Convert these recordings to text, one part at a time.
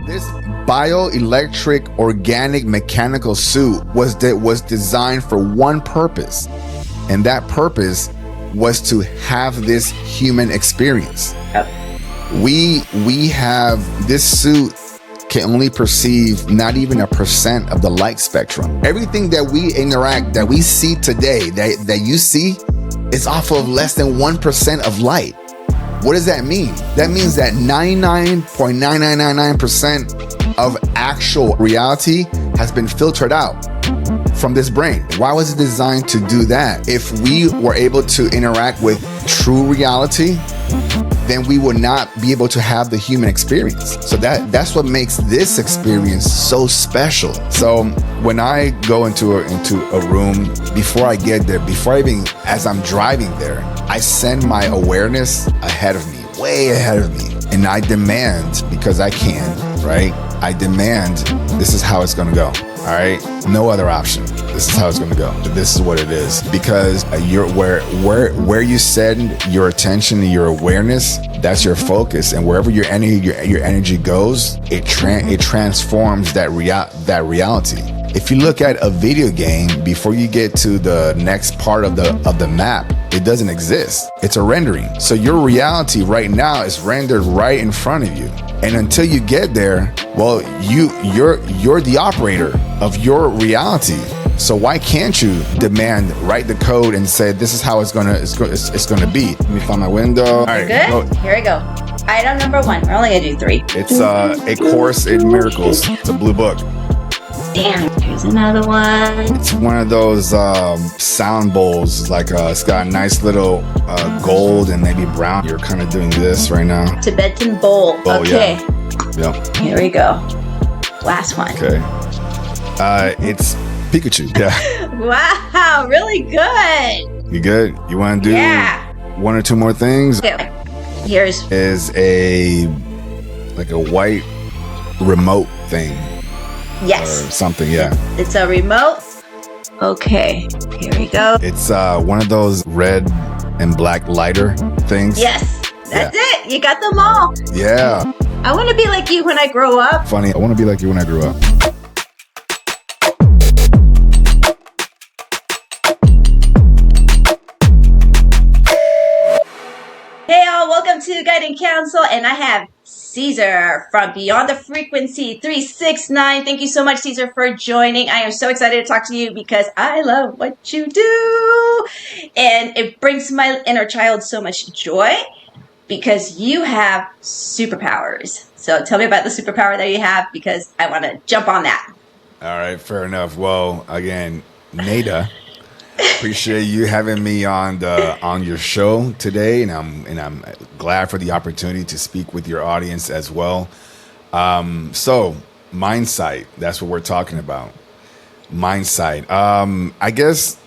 This bioelectric organic mechanical suit was designed for one purpose, and that purpose was to have this human experience. Yep. We have this suit can only perceive not even 1% of the light spectrum. Everything that we interact, that we see today, that you see, is off of less than 1% of light. What does that mean? That means that 99.9999% of actual reality has been filtered out from this brain. Why was it designed to do that? If we were able to interact with true reality, then we would not be able to have the human experience. So that's what makes this experience so special. So when I go into a room, before I get there, as I'm driving there, I send my awareness ahead of me, way ahead of me. And I demand, because I can, right? I demand, this is how it's gonna go. All right, no other option. This is how it's going to go. This is what it is, because you're where you send your attention and your awareness, that's your focus, and wherever your energy goes, it transforms that reality. If you look at a video game, before you get to the next part of the map, it doesn't exist. It's a rendering. So your reality right now is rendered right in front of you. And until you get there, well, you're the operator of your reality. So why can't you demand, write the code and say, this is how it's gonna be? Let me find my window. All right, good. go. Here we go. Item number 1. We're only gonna do 3. It's A Course in Miracles. It's a blue book. Damn. Here's another one. It's one of those sound bowls. Like it's got a nice little gold and maybe brown. You're kind of doing this right now. Tibetan bowl. Okay. Yeah. Yep. Here we go. Last one. Okay. It's Pikachu. Yeah. Wow. Really good. You good? You want to do one or two more things? Okay. Here's is a white remote thing. Yes. Or something, yeah. It's a remote. Okay, here we go. It's one of those red and black lighter things. Yes, that's it. You got them all. Yeah. I want to be like you when I grow up. Funny, I want to be like you when I grew up. Hey all, welcome to Guiding Counsel, and I have Cesar from Beyond the Frequency 369. Thank you so much, Cesar, for joining. I am so excited to talk to you because I love what you do. And it brings my inner child so much joy because you have superpowers. So tell me about the superpower that you have, because I want to jump on that. All right, fair enough. Well, again, Nada, appreciate you having me on your show today, and I'm glad for the opportunity to speak with your audience as well. So mindsight, that's what we're talking about. Mindsight. I guess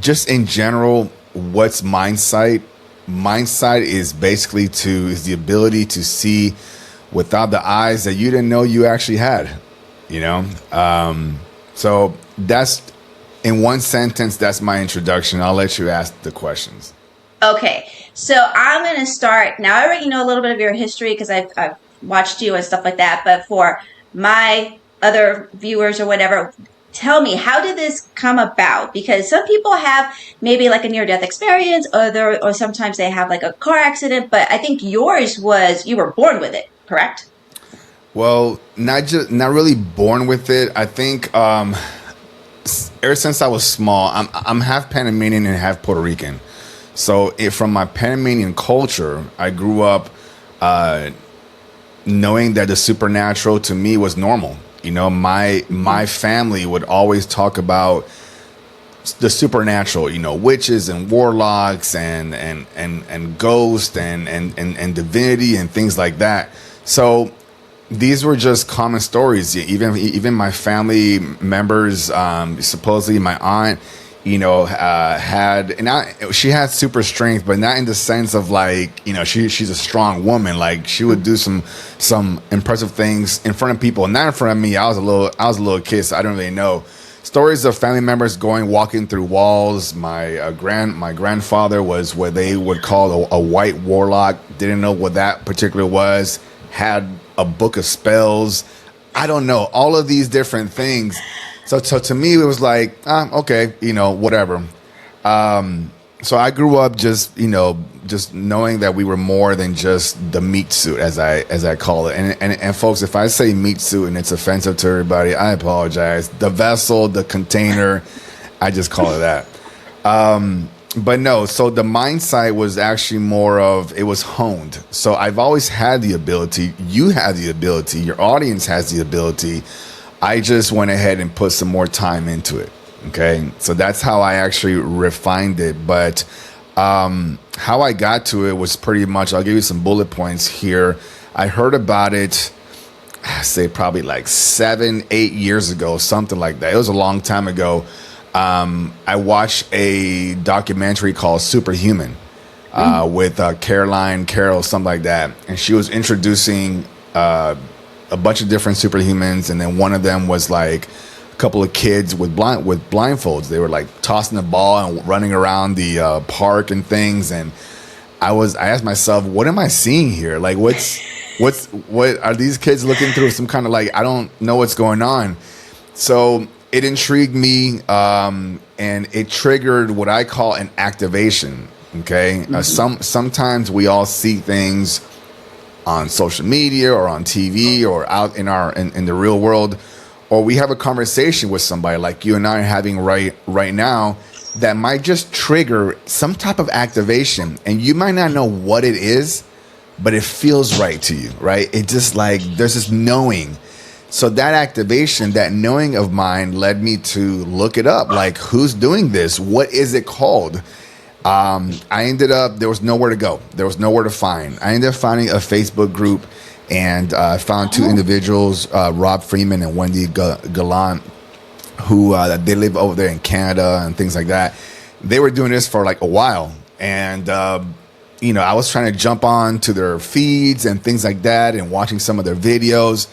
just in general, what's mindsight? Mindsight is basically is the ability to see without the eyes that you didn't know you actually had. You know, so that's. In one sentence, that's my introduction. I'll let you ask the questions. Okay, so I'm going to start. Now, I already know a little bit of your history because I've watched you and stuff like that. But for my other viewers or whatever, tell me, how did this come about? Because some people have maybe like a near-death experience, or sometimes they have like a car accident. But I think yours was you were born with it, correct? Well, not really born with it. I think ever since I was small, I'm half Panamanian and half Puerto Rican. So from my Panamanian culture, I grew up knowing that the supernatural to me was normal. You know, my family would always talk about the supernatural, you know, witches and warlocks and ghosts and divinity and things like that. So these were just common stories. Even my family members, supposedly my aunt, you know, she had super strength, but not in the sense of like, you know, she's a strong woman. Like she would do some impressive things in front of people, not in front of me. I was a little kid, so I don't really know. Stories of family members walking through walls. My grandfather was what they would call a white warlock. Didn't know what that particular was. Had a book of spells. I don't know, all of these different things. So to me, it was like, okay, whatever. So I grew up just knowing that we were more than just the meat suit, as I call it. And folks, if I say meat suit and it's offensive to everybody, I apologize. The vessel, the container, I just call it that. But no, so the mindsight was actually more of, it was honed. So I've always had the ability. You have the ability. Your audience has the ability. I just went ahead and put some more time into it. Okay. So that's how I actually refined it. But how I got to it was pretty much, I'll give you some bullet points here. I heard about it, I say probably like 7-8 years ago, something like that. It was a long time ago. I watched a documentary called Superhuman with Caroline Carroll, something like that. And she was introducing a bunch of different superhumans. And then one of them was like a couple of kids with blindfolds. They were like tossing the ball and running around the park and things. And I asked myself, what am I seeing here? Like, what are these kids looking through some kind of, like, I don't know what's going on. So it intrigued me, and it triggered what I call an activation. Okay. Sometimes we all see things on social media or on TV or out in the real world, or we have a conversation with somebody like you and I are having right now that might just trigger some type of activation, and you might not know what it is, but it feels right to you, right? It just like, there's this knowing. So that activation, that knowing of mine led me to look it up. Like, who's doing this? What is it called? I ended up, there was nowhere to go. There was nowhere to find. I ended up finding a Facebook group, and I found two individuals, Rob Freeman and Wendy Gallant, who they live over there in Canada and things like that. They were doing this for like a while. And, I was trying to jump on to their feeds and things like that and watching some of their videos.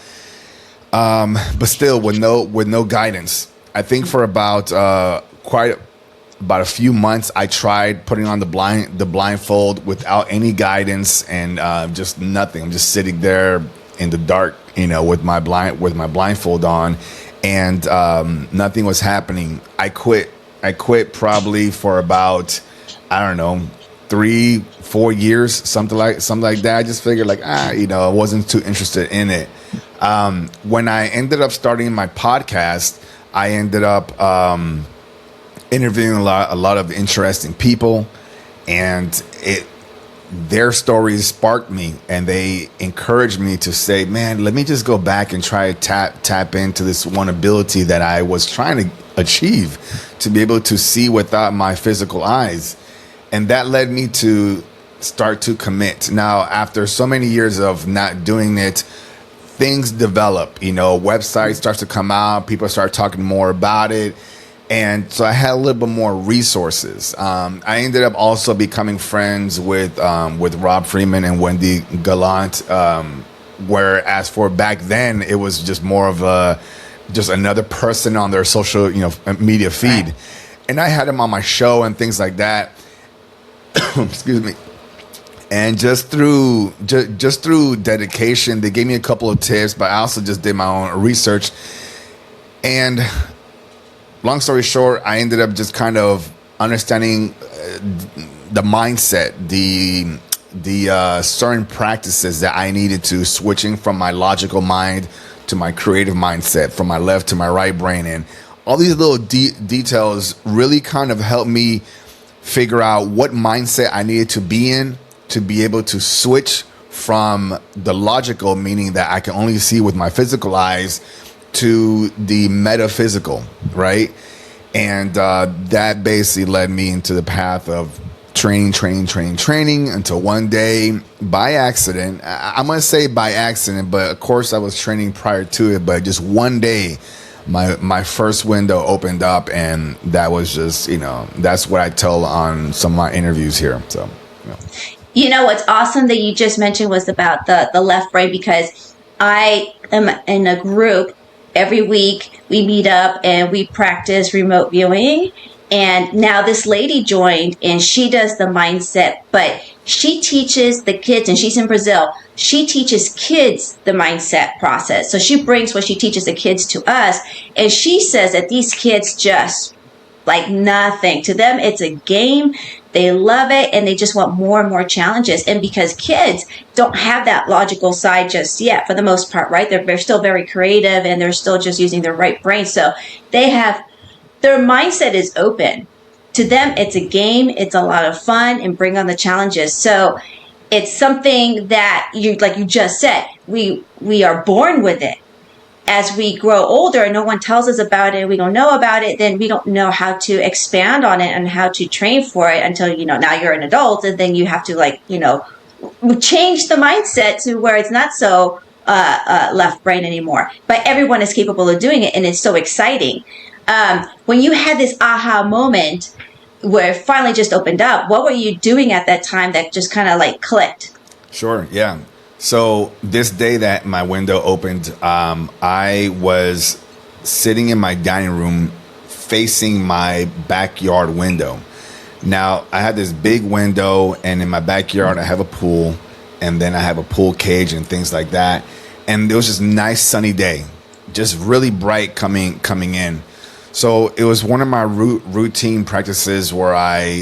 But still with no guidance. I think for about a few months, I tried putting on the blindfold without any guidance and just nothing. I'm just sitting there in the dark, with my blindfold on, and nothing was happening. I quit probably for about, I don't know, 3-4 years, something like that. I just figured like, I wasn't too interested in it. When I ended up starting my podcast, I ended up interviewing a lot of interesting people, and their stories sparked me, and they encouraged me to say, man, let me just go back and try to tap into this one ability that I was trying to achieve, to be able to see without my physical eyes. And that led me to start to commit. Now, after so many years of not doing it, things develop, websites start to come out, people start talking more about it. And so I had a little bit more resources. I ended up also becoming friends with Rob Freeman and Wendy Gallant, whereas for back then, it was just more of just another person on their social, media feed. Right. And I had them on my show and things like that. Excuse me. And just through dedication, they gave me a couple of tips, but I also just did my own research. And long story short, I ended up just kind of understanding the mindset, the certain practices that I needed to, switching from my logical mind to my creative mindset, from my left to my right brain. And all these little details really kind of helped me figure out what mindset I needed to be in to be able to switch from the logical, meaning that I can only see with my physical eyes, to the metaphysical, right? And that basically led me into the path of training until one day, by accident, I'm going to say by accident, but of course I was training prior to it, but just one day, my first window opened up, and that was just, that's what I tell on some of my interviews here. So, what's awesome that you just mentioned was about the left brain, because I am in a group. Every week we meet up and we practice remote viewing. And now this lady joined, and she does the mindset, but She teaches the kids, and she's in Brazil. She teaches kids the mindset process. So she brings what she teaches the kids to us. And she says that these kids just like nothing. To them, it's a game. They love it, and they just want more and more challenges. And because kids don't have that logical side just yet, for the most part, right? They're still very creative, and they're still just using their right brain. So they have, their mindset is open. To them, it's a game. It's a lot of fun, and bring on the challenges. So it's something that you, like you just said, we are born with it. As we grow older and no one tells us about it, we don't know about it, then we don't know how to expand on it and how to train for it until, now you're an adult, and then you have to change the mindset to where it's not so left brain anymore. But everyone is capable of doing it, and it's so exciting. When you had this aha moment where it finally just opened up, what were you doing at that time that just kind of like clicked? Sure, yeah. So this day that my window opened, I was sitting in my dining room facing my backyard window. Now, I had this big window, and in my backyard, I have a pool, and then I have a pool cage and things like that. And it was just a nice sunny day, just really bright coming in. So it was one of my routine practices where I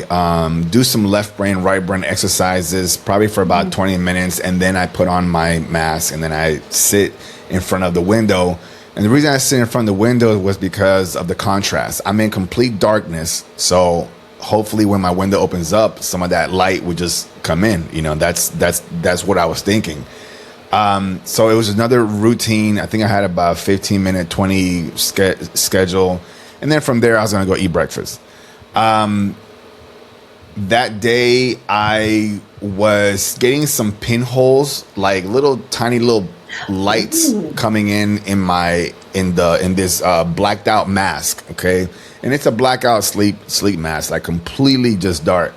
do some left brain, right brain exercises, probably for about 20 minutes. And then I put on my mask, and then I sit in front of the window. And the reason I sit in front of the window was because of the contrast. I'm in complete darkness. So hopefully when my window opens up, some of that light would just come in. That's what I was thinking. So it was another routine. I think I had about 15-minute, 20 schedule. And then from there, I was going to go eat breakfast. That day, I was getting some pinholes, like tiny little lights coming in this blacked out mask. Okay. And it's a blackout sleep mask, like completely just dark.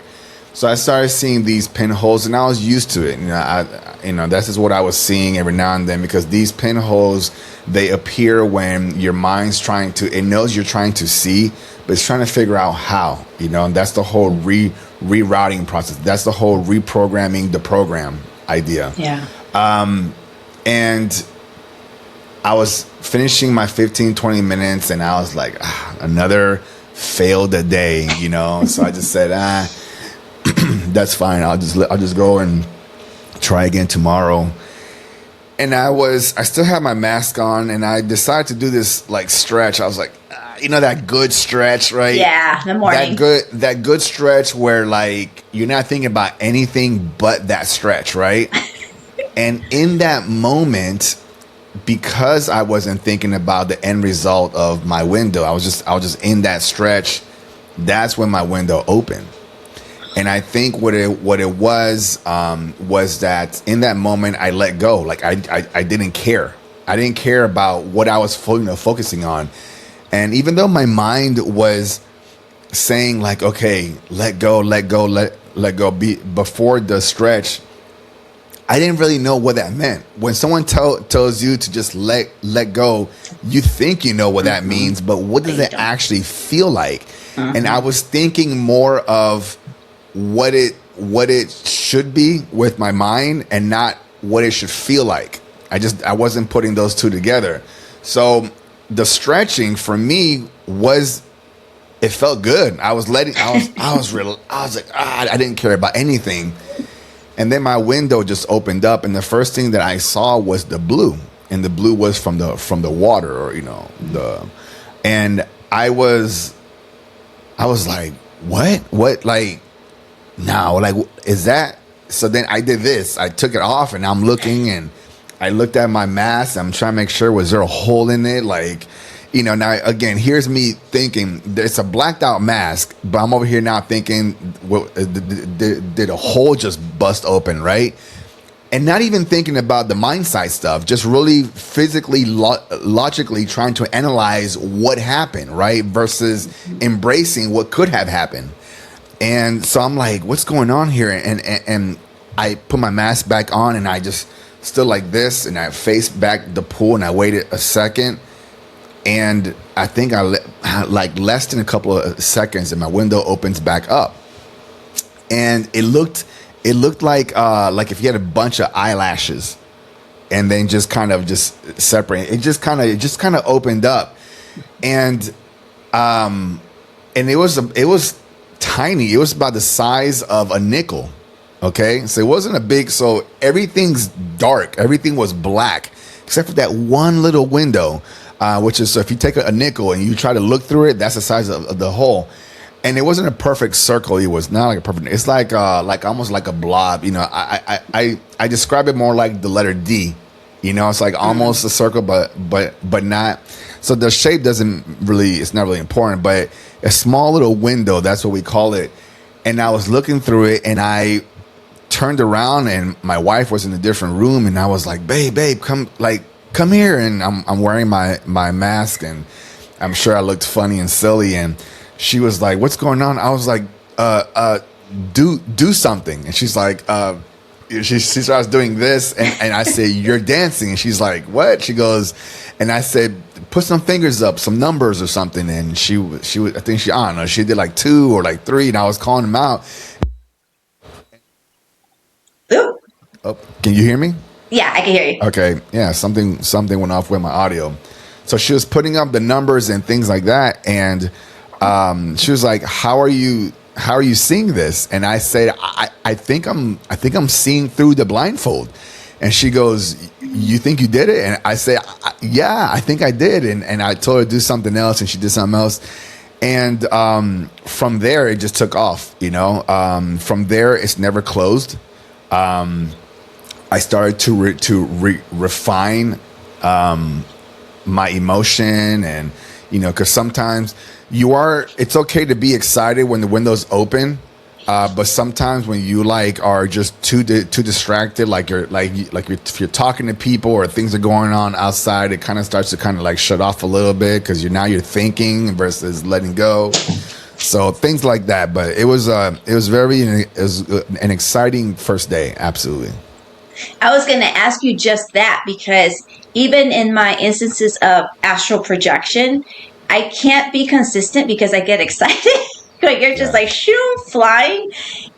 So I started seeing these pinholes, and I was used to it. That's just what I was seeing every now and then, because these pinholes, they appear when your mind's it knows you're trying to see, but it's trying to figure out how, and that's the whole rerouting process. That's the whole reprogramming the program idea. Yeah. And I was finishing my 15, 20 minutes, and I was like, another failed day, So I just said, that's fine. I'll just go and try again tomorrow. And I still had my mask on, and I decided to do this like stretch. I was like, that good stretch, right? Yeah, in the morning. That good stretch where like you're not thinking about anything but that stretch, right? And in that moment, because I wasn't thinking about the end result of my window, I was just in that stretch. That's when my window opened. And I think what it was that in that moment I let go. Like I didn't care. I didn't care about what I was focusing on. And even though my mind was saying like, okay, let go, before the stretch, I didn't really know what that meant. When someone tells you to just let go, you think you know what that means, but what does it actually feel like? And I was thinking more of what it should be with my mind, and not what it should feel like. I wasn't putting those two together. So the stretching for me it felt good. I was like, I didn't care about anything. And then my window just opened up, and the first thing that I saw was the blue, and the blue was from the water, or and I was like, what, like, now, like, is that? So then I did this. I took it off, and I'm looking, and I looked at my mask. I'm trying to make sure, was there a hole in it? Like, now again, here's me thinking it's a blacked out mask, but I'm over here now thinking, did a hole just bust open, right? And not even thinking about the mindsight stuff, just really physically, logically trying to analyze what happened, right? Versus embracing what could have happened. And so I'm like, what's going on here? And I put my mask back on, and I just stood like this, and I faced back the pool, and I waited a second. And I think like less than a couple of seconds, and my window opens back up. And it looked it looked like if you had a bunch of eyelashes and then just kind of just separate. It just kind of opened up, and it was tiny. It was about the size of a nickel. Okay, so it wasn't a big. So everything's dark. Everything was black except for that one little window, which is, so if you take a nickel and you try to look through it, that's the size of the hole. And it wasn't a perfect circle. It was not like a perfect. It's like almost like a blob. I describe it more like the letter D. It's like almost a circle, but not. So the shape doesn't really. It's not really important. But a small little window. That's what we call it. And I was looking through it, and I turned around, and my wife was in a different room, and I was like, "Babe, come here." And I'm wearing my mask, and I'm sure I looked funny and silly, and she was like, "What's going on?" I was like, do something." And she's like, she starts doing this, and I said, "You're dancing." And she's like, "What?" She goes, and I said, "Put some fingers up, some numbers or something." And she I don't know, she did like 2 or like 3, and I was calling them out. Ooh. Oh, can you hear me? Yeah, I can hear you. Okay, yeah, something went off with my audio. So she was putting up the numbers and things like that, and she was like, "How are you seeing this?" And I said, I think I'm seeing through the blindfold." And she goes, "You think you did it?" And I say, "Yeah, I think I did." And I told her to do something else, and she did something else. And from there, it just took off. From there, it's never closed. I started to refine my emotion, and because sometimes it's okay to be excited when the window's open, but sometimes when you are just too distracted, if you're talking to people or things are going on outside, it kind of starts to shut off a little bit, because you're thinking versus letting go. So things like that. But it was an exciting first day. Absolutely. I was going to ask you just that, because even in my instances of astral projection, I can't be consistent because I get excited. Like you're just like shoo, flying,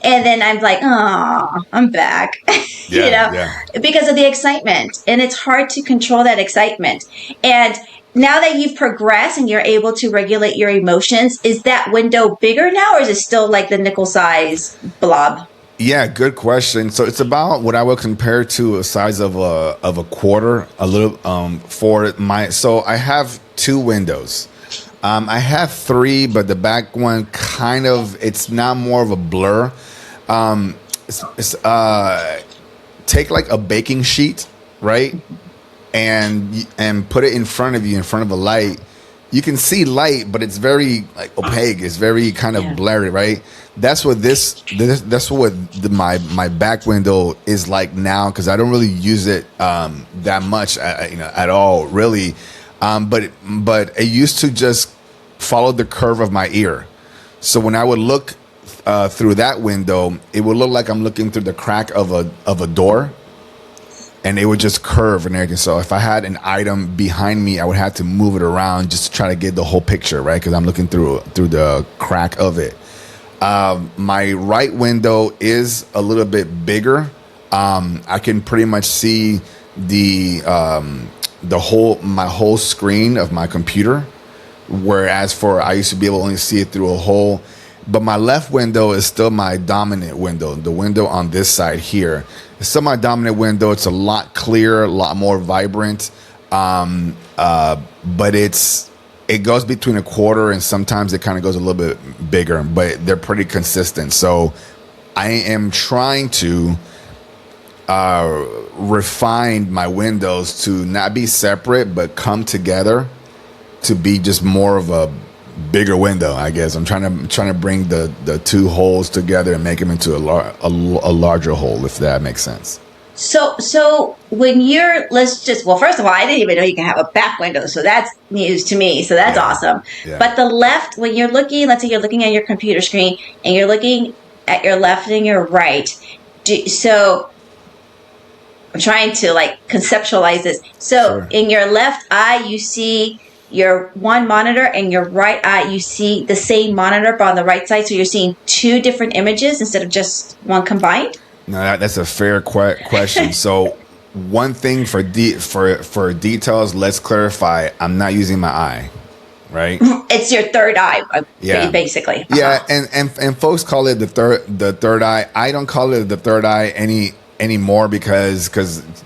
and then I'm like, oh, I'm back. Because of the excitement, and it's hard to control that excitement. And now that you've progressed and you're able to regulate your emotions, is that window bigger now, or is it still like the nickel size blob? Yeah, good question. So it's about what I would compare to a size of a quarter, a little for my. So I have 2 windows. I have 3, but the back one it's now more of a blur. Take like a baking sheet, right? And put it in front of you, in front of a light. You can see light, but it's very opaque. It's very kind of blurry, right? That's what my back window is like now, because I don't really use it that much, at all, really. But it used to just follow the curve of my ear. So when I would look through that window, it would look like I'm looking through the crack of a door. And it would just curve and everything. So if I had an item behind me, I would have to move it around just to try to get the whole picture, right? Because I'm looking through the crack of it. My right window is a little bit bigger. I can pretty much see my whole screen of my computer. Whereas I used to be able to only see it through a hole. But my left window is still my dominant window. The window on this side here. It's still my dominant window. It's a lot clearer, a lot more vibrant. But it goes between a quarter, and sometimes it kind of goes a little bit bigger. But they're pretty consistent. So I am trying to refine my windows to not be separate, but come together to be just more of a bigger window, I guess. I'm trying to bring the 2 holes together and make them into a larger hole, if that makes sense. So when first of all, I didn't even know you can have a back window, so that's news to me. So that's awesome. Yeah. But the left, when you're looking, let's say you're looking at your computer screen and you're looking at your left and your right. So I'm trying to conceptualize this. So in your left eye, you see your one monitor, and your right eye, you see the same monitor, but on the right side. So you're seeing 2 different images instead of just one combined? No, that's a fair question. So, one thing for details, let's clarify. I'm not using my eye, right? It's your third eye, Yeah, basically. yeah, and folks call it the third eye. I don't call it the third eye anymore because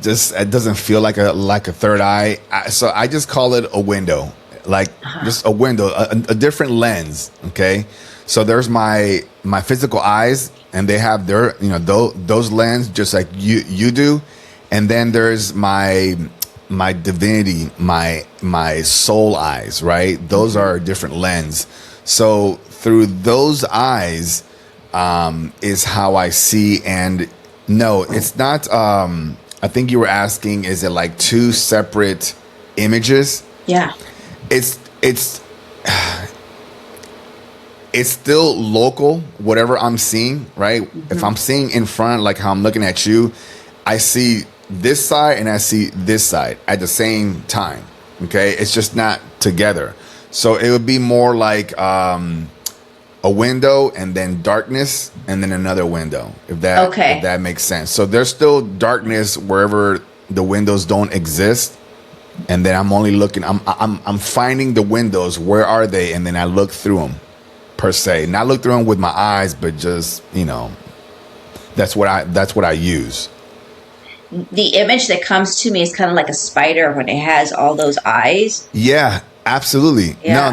just it doesn't feel like a third eye. So I just call it a window, like just a window, a different lens. Okay, so there's my physical eyes, and they have their those lens just like you do, and then there's my divinity, my soul eyes, right? Those are a different lens. So through those eyes is how I see. And no, it's not. I think you were asking, is it like two separate images? Yeah. It's still local, whatever I'm seeing, right? Mm-hmm. If I'm seeing in front, like how I'm looking at you, I see this side and I see this side at the same time. Okay, it's just not together. So it would be more like a window and then darkness and then another window, if that makes sense. So there's still darkness wherever the windows don't exist, and then I'm only looking. I'm finding the windows. Where are they? And then I look through them, per se. Not look through them with my eyes, but just that's what I use. The image that comes to me is kind of like a spider when it has all those eyes. Yeah, absolutely. Yeah.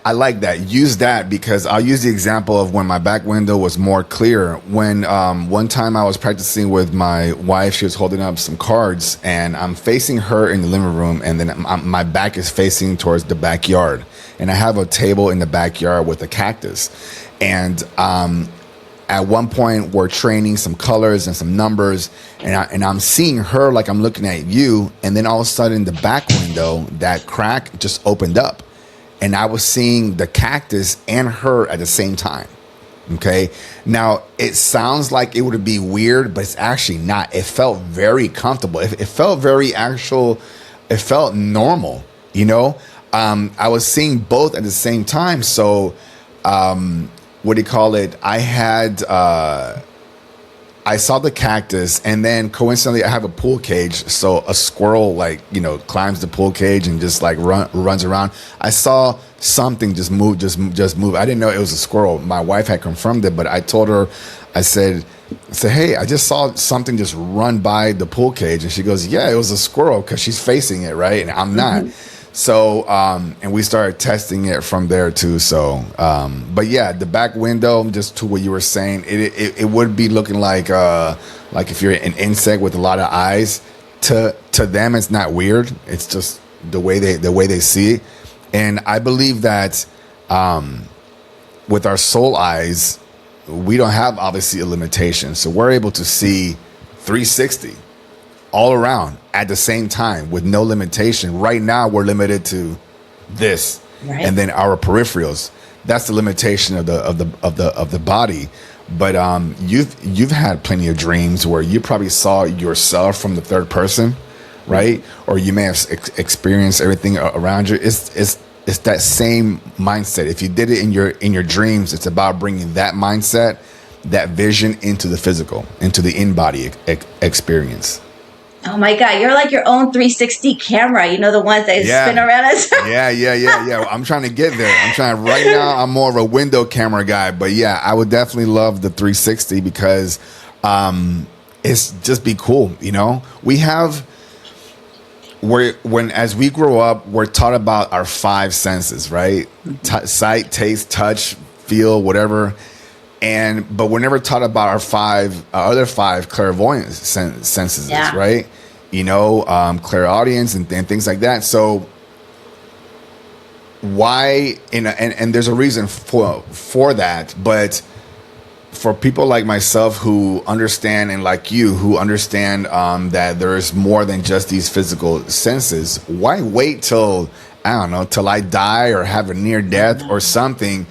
I like that. Use that, because I'll use the example of when my back window was more clear. When one time I was practicing with my wife, she was holding up some cards, and I'm facing her in the living room, and then my back is facing towards the backyard. And I have a table in the backyard with a cactus. And at one point, we're training some colors and some numbers, and I'm seeing her like I'm looking at you, and then all of a sudden, the back window, that crack just opened up, and I was seeing the cactus and her at the same time. Okay, now it sounds like it would be weird, but it's actually not. It felt very comfortable. It felt very actual. It felt normal. I was seeing both at the same time, so. What do you call it? I saw the cactus, and then coincidentally, I have a pool cage. So a squirrel, climbs the pool cage and just runs around. I saw something just move. I didn't know it was a squirrel. My wife had confirmed it, but I told her, I said, hey, I just saw something just run by the pool cage. And she goes, yeah, it was a squirrel, because she's facing it, right? And I'm not. Mm-hmm. So, and we started testing it from there too. So, but yeah, the back window, just to what you were saying, it would be looking like if you're an insect with a lot of eyes. To them, it's not weird. It's just the way they see it. And I believe that with our soul eyes, we don't have obviously a limitation. So we're able to see 360. All around at the same time with no limitation. Right now we're limited to this, right? And then our peripherals. That's the limitation of the body. But you've had plenty of dreams where you probably saw yourself from the third person, right? Or you may have experienced everything around you. It's that same mindset. If you did it in your dreams, it's about bringing that mindset, that vision into the physical, into the in-body experience. Oh my God, you're like your own 360 camera. The ones that spin around us. Yeah. I'm trying to get there. Right now, I'm more of a window camera guy. But yeah, I would definitely love the 360 because it's just be cool. As we grow up, we're taught about our five senses, right? Mm-hmm. Sight, taste, touch, feel, whatever. But we're never taught about our other five clairvoyant senses, yeah. Right? Clairaudience and things like that. So why? And there's a reason for that. But for people like myself who understand, and like you who understand that there's more than just these physical senses, why wait till I die or have a near death or something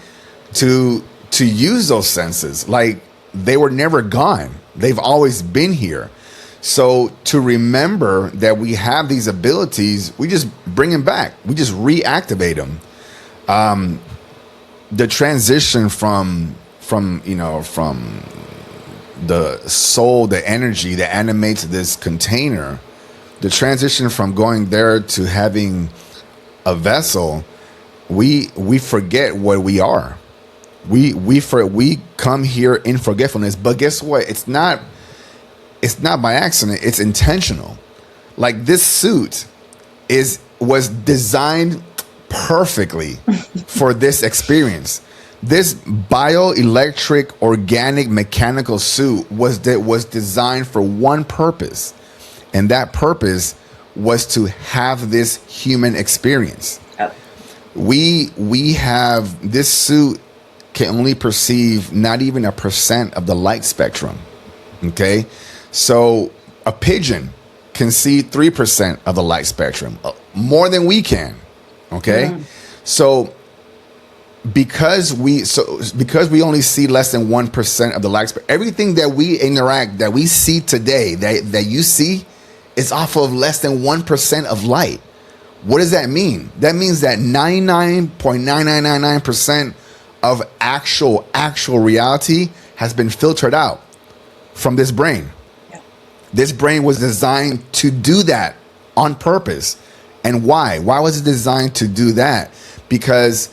to use those senses? Like, they were never gone. They've always been here. So to remember that we have these abilities, we just bring them back. We just reactivate them. The transition from the soul, the energy that animates this container, the transition from going there to having a vessel, we forget what we are. We come here in forgetfulness, but guess what? It's not by accident. It's intentional. Like this suit was designed perfectly for this experience. This bioelectric, organic, mechanical suit was designed for one purpose, and that purpose was to have this human experience. Oh. We have this suit can only perceive not even 1% of the light spectrum. Okay, so a pigeon can see 3% of the light spectrum, more than we can. Okay, so because we only see less than 1% of the light spectrum, everything that we interact, that we see today, that you see, is off of less than 1% of light. What does that mean? That means that 99.9999% of actual reality has been filtered out from this brain. Yeah. This brain was designed to do that on purpose. And why? Why was it designed to do that? Because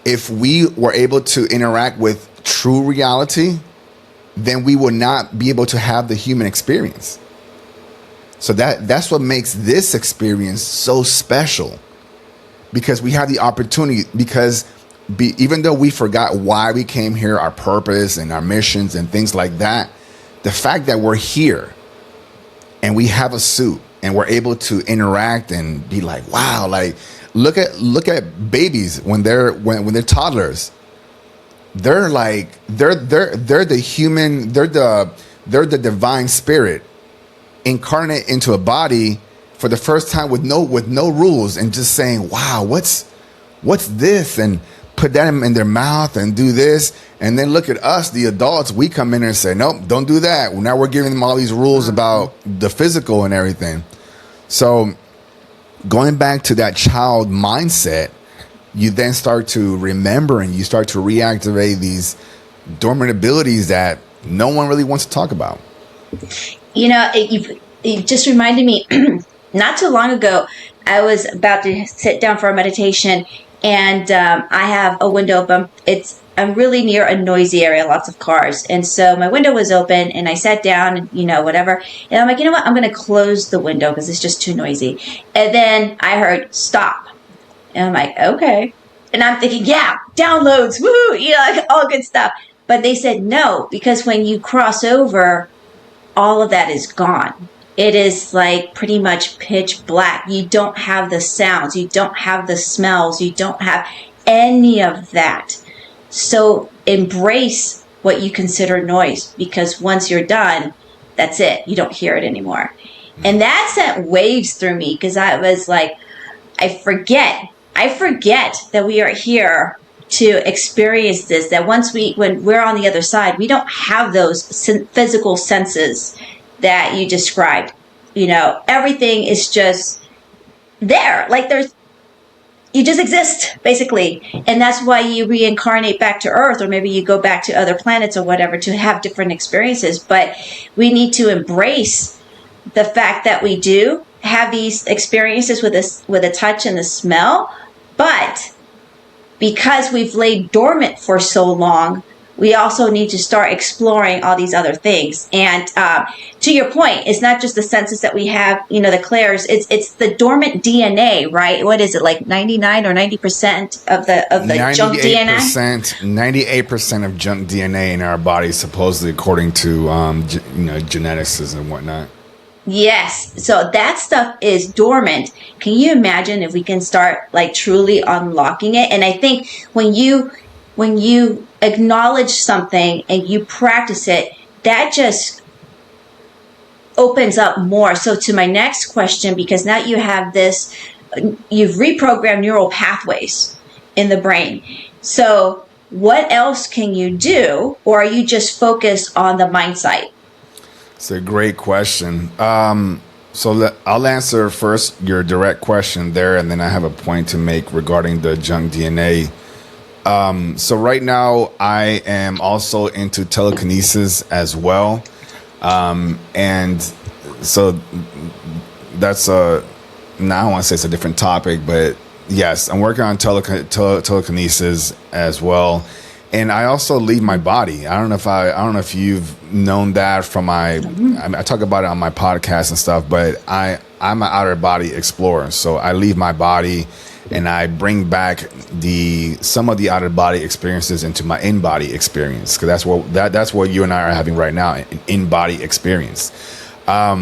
if we were able to interact with true reality, then we would not be able to have the human experience. So that's what makes this experience so special, because we have the opportunity, even though we forgot why we came here, our purpose and our missions and things like that, the fact that we're here and we have a suit and we're able to interact and be like, wow, like look at babies when they're toddlers. They're the human, they're the divine spirit incarnate into a body for the first time with no rules, and just saying, wow, what's this, and put that in their mouth and do this. And then look at us, the adults, we come in and say, nope, don't do that. Now we're giving them all these rules about the physical and everything. So going back to that child mindset, you then start to remember and you start to reactivate these dormant abilities that no one really wants to talk about. You know, it just reminded me, not too long ago, I was about to sit down for a meditation, and I have a window open. I'm really near a noisy area, lots of cars. And so my window was open, and I sat down and, whatever. And I'm like, you know what? I'm going to close the window because it's just too noisy. And then I heard stop. And I'm like, okay. And I'm thinking, yeah, downloads, woohoo, like all good stuff. But they said no, because when you cross over, all of that is gone. It is like pretty much pitch black. You don't have the sounds. You don't have the smells. You don't have any of that. So embrace what you consider noise, because once you're done, that's it. You don't hear it anymore. And that sent waves through me, because I was like, I forget that we are here to experience this, that when we're on the other side, we don't have those physical senses that you described. Everything is just there. Like you just exist, basically. And that's why you reincarnate back to Earth, or maybe you go back to other planets or whatever to have different experiences. But we need to embrace the fact that we do have these experiences with a touch and a smell. But because we've laid dormant for so long, we also need to start exploring all these other things. And to your point, it's not just the senses that we have, the clairs. It's the dormant DNA, right? What is it, like 99 or 90% of the junk DNA? 98% of junk DNA in our body, supposedly, according to geneticists and whatnot. Yes. So that stuff is dormant. Can you imagine if we can start like truly unlocking it? And I think when you acknowledge something and you practice it, that just opens up more. So to my next question, because now you have this, you've reprogrammed neural pathways in the brain. So what else can you do? Or are you just focused on the mindsight? It's a great question. So I'll answer first your direct question there, and then I have a point to make regarding the junk DNA. So right now I am also into telekinesis as well. And so that's now I want to say it's a different topic, but yes, I'm working on telekinesis as well. And I also leave my body. I don't know if you've known that from I talk about it on my podcast and stuff, but I'm an outer body explorer. So I leave my body and I bring back some of the outer body experiences into my in-body experience, because that's what you and I are having right now, an in-body experience. I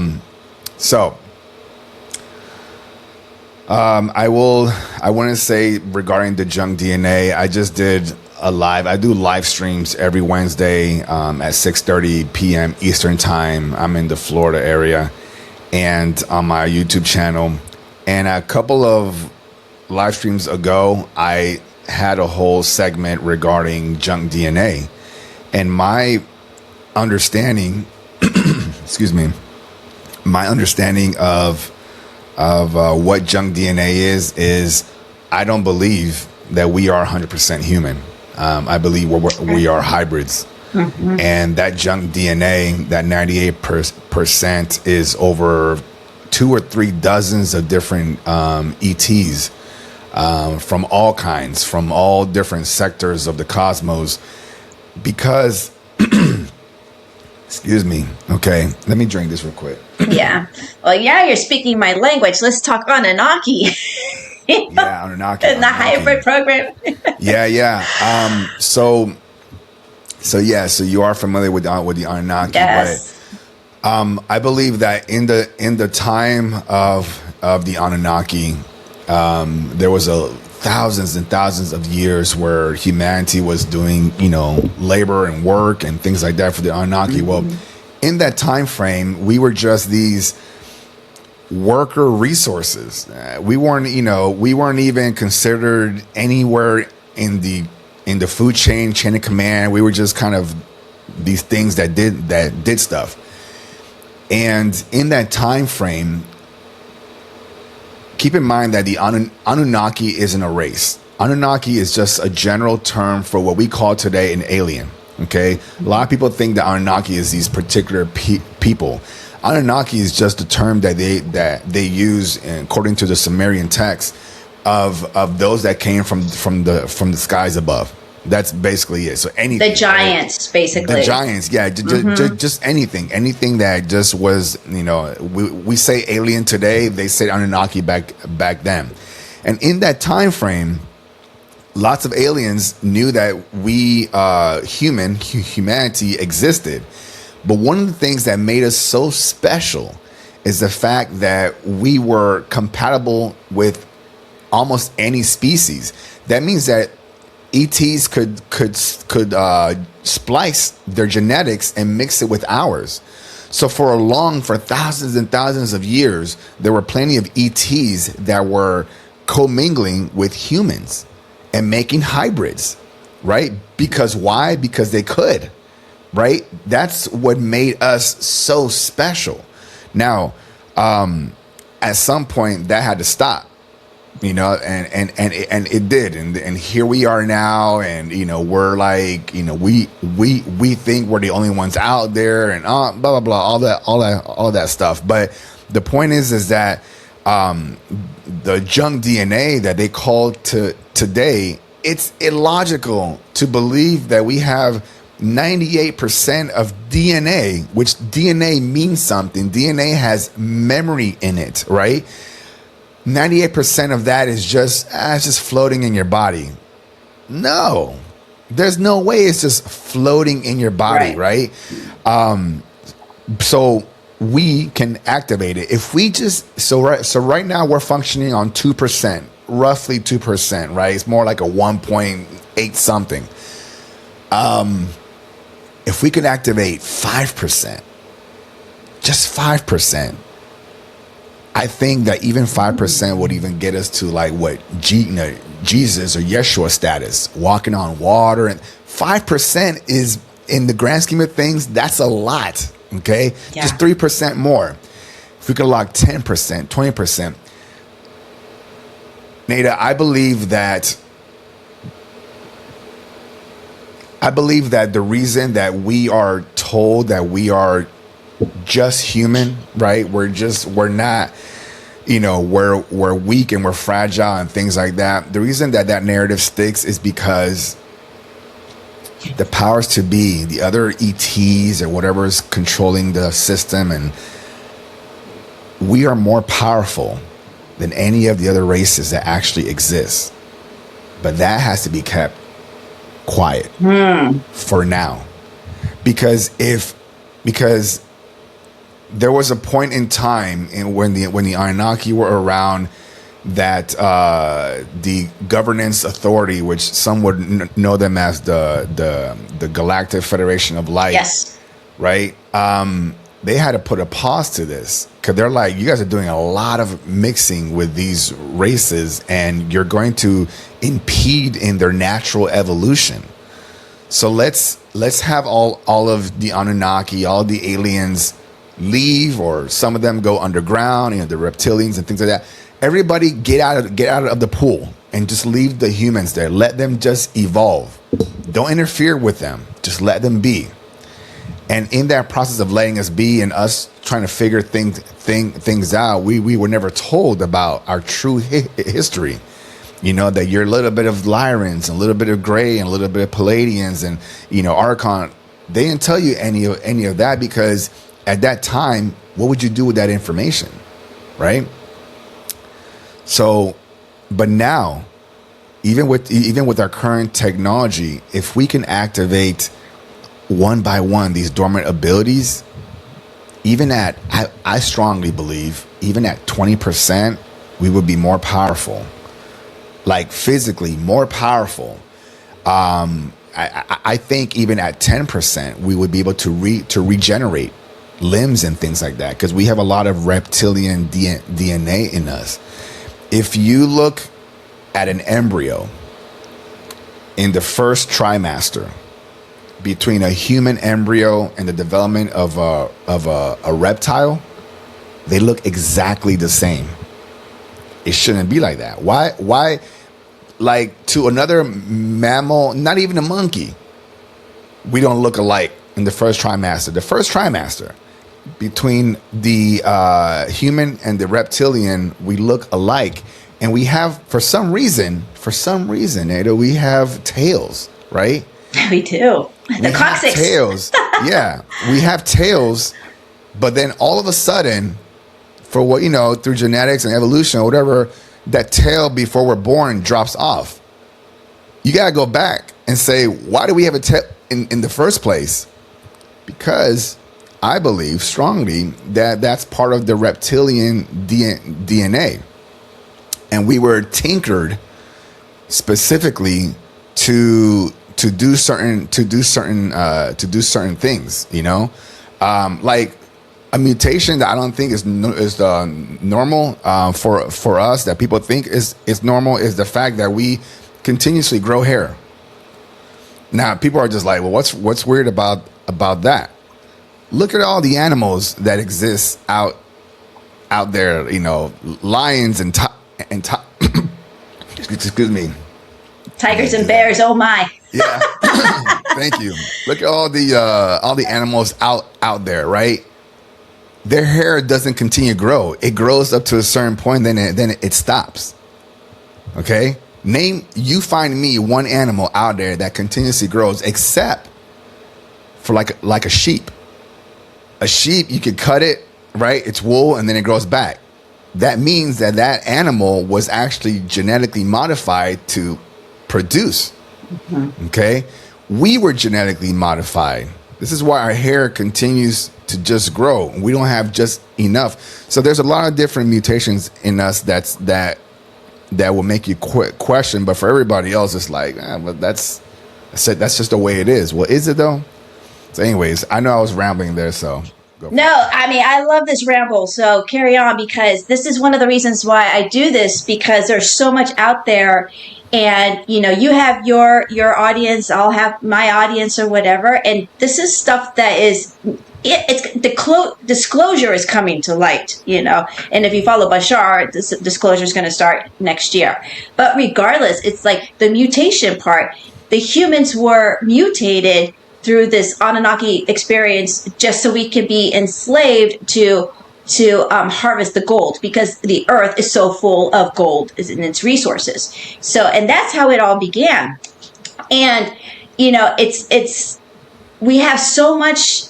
want to say regarding the junk DNA, I just did I do live streams every Wednesday at 6:30 p.m. Eastern time. I'm in the Florida area, and on my YouTube channel. And a couple of live streams ago, I had a whole segment regarding junk DNA, and my understanding, my understanding of what junk DNA is I don't believe that we are 100% human. I believe we are hybrids. Mm-hmm. And that junk DNA, that 98% is over 2 or 3 dozens of different ETs from all kinds, from all different sectors of the cosmos. Because, excuse me, okay, let me drink this real quick. Yeah. Well, yeah, you're speaking my language. Let's talk Anunnaki. Yeah, Anunnaki. In the hybrid program. Yeah. So you are familiar with the Anunnaki, yes. But I believe that in the time of the Anunnaki, there was thousands and thousands of years where humanity was doing, labor and work and things like that for the Anunnaki. Mm-hmm. Well, in that time frame, we were just these worker resources. We weren't even considered anywhere in the food chain of command. We were just kind of these things that did stuff. And in that time frame, keep in mind that the Anunnaki isn't a race. Anunnaki is just a general term for what we call today an alien. Okay, a lot of people think that Anunnaki is these particular people. Anunnaki is just a term that they use, according to the Sumerian text, of those that came from the skies above. That's basically it. So anything, the giants, right? Basically the giants, yeah, just anything that just was, we say alien today, they said Anunnaki back then, and in that time frame, lots of aliens knew that we humanity existed. But one of the things that made us so special is the fact that we were compatible with almost any species. That means that ETs could splice their genetics and mix it with ours. So for thousands and thousands of years, there were plenty of ETs that were commingling with humans and making hybrids, right? Because why? Because they could. Right? That's what made us so special. Now, at some point that had to stop, and it did. And here we are now. And, we're like, we think we're the only ones out there and blah, blah, blah, all that stuff. But the point is that the junk DNA that they call today, it's illogical to believe that we have 98% of DNA, which DNA means something. DNA has memory in it, right? 98% of that is just floating in your body. No, there's no way it's just floating in your body, right? So we can activate it if we just so right now we're functioning on 2%, roughly 2%, right? It's more like a 1.8 something. If we could activate 5%, just 5%, I think that even 5% would even get us to like what Jesus or Yeshua status, walking on water. And 5% is, in the grand scheme of things, that's a lot. Okay, yeah. Just 3% more. If we could lock 10%, 20%, Nada, I believe that I believe that the reason that we are told that we are just human, right? We're not, we're weak and we're fragile and things like that. The reason that narrative sticks is because the powers to be, the other ETs or whatever is controlling the system, and we are more powerful than any of the other races that actually exist. But that has to be kept quiet for now. Because there was a point in time when the Anunnaki were around that the governance authority, which some would know them as the Galactic Federation of Light, yes, right? They had to put a pause to this because they're like, you guys are doing a lot of mixing with these races, and you're going to impede in their natural evolution. So let's have all of the Anunnaki, all the aliens leave, or some of them go underground, the reptilians and things like that. Everybody get out of the pool and just leave the humans there. Let them just evolve. Don't interfere with them. Just let them be. And in that process of letting us be and us trying to figure things out, we were never told about our true history. That you're a little bit of Lyrans and a little bit of Gray and a little bit of Palladians and, Archon. They didn't tell you any of that because at that time, what would you do with that information, right? So, but now, even with our current technology, if we can activate one by one these dormant abilities, I strongly believe, even at 20%, we would be more powerful, like physically more powerful. I think even at 10%, we would be able to regenerate limbs and things like that, because we have a lot of reptilian DNA in us. If you look at an embryo in the first trimester, between a human embryo and the development of a reptile, they look exactly the same. It shouldn't be like that. Why? Like, to another mammal, not even a monkey, we don't look alike in the first trimester. The first trimester, between the human and the reptilian, we look alike. And we have, for some reason, Ada, we have tails, right? We do. The coccyx. Tails. Yeah, we have tails, but then all of a sudden, for what through genetics and evolution or whatever, that tail before we're born drops off. You gotta go back and say, why do we have a tail in the first place? Because I believe strongly that that's part of the reptilian DNA, and we were tinkered specifically to do certain things, like a mutation that I don't think is normal for us, that people think is normal, is the fact that we continuously grow hair. Now people are just like, well, what's weird about that? Look at all the animals that exist out there, lions and excuse me, tigers and bears. Oh my. Yeah. Thank you. Look at all the animals out there, right? Their hair doesn't continue to grow. It grows up to a certain point, then it stops. Okay? You find me one animal out there that continuously grows, except for like a sheep. A sheep, you could cut it, right? It's wool, and then it grows back. That means that animal was actually genetically modified to produce. Mm-hmm. Okay? We were genetically modified. This is why our hair continues to just grow. We don't have just enough. So there's a lot of different mutations in us that will make you question. But for everybody else, it's like, but that's just the way it is. Well, is it though? So anyways, I know I was rambling there, so go. No, I mean, I love this ramble, so carry on, because this is one of the reasons why I do this, because there's so much out there. And, you have your audience, I'll have my audience or whatever. And this is stuff that is, disclosure is coming to light, And if you follow Bashar, this disclosure is going to start next year. But regardless, it's like the mutation part. the humans were mutated through this Anunnaki experience just so we could be enslaved to harvest the gold, because the earth is so full of gold in its resources. So, and that's how it all began. And, we have so much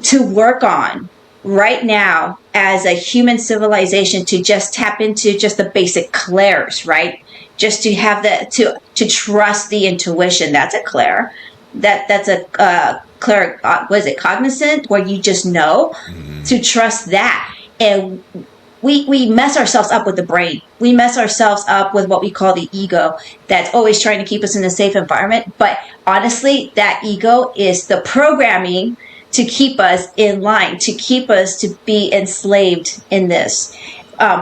to work on right now as a human civilization, to just tap into just the basic clairs, right? Just to have to trust the intuition. That's a clair. That's a clair. Was it cognizant, where you just know? To trust that. And we mess ourselves up with the brain. We mess ourselves up with what we call the ego, that's always trying to keep us in a safe environment. But honestly, that ego is the programming to keep us in line, to keep us to be enslaved in this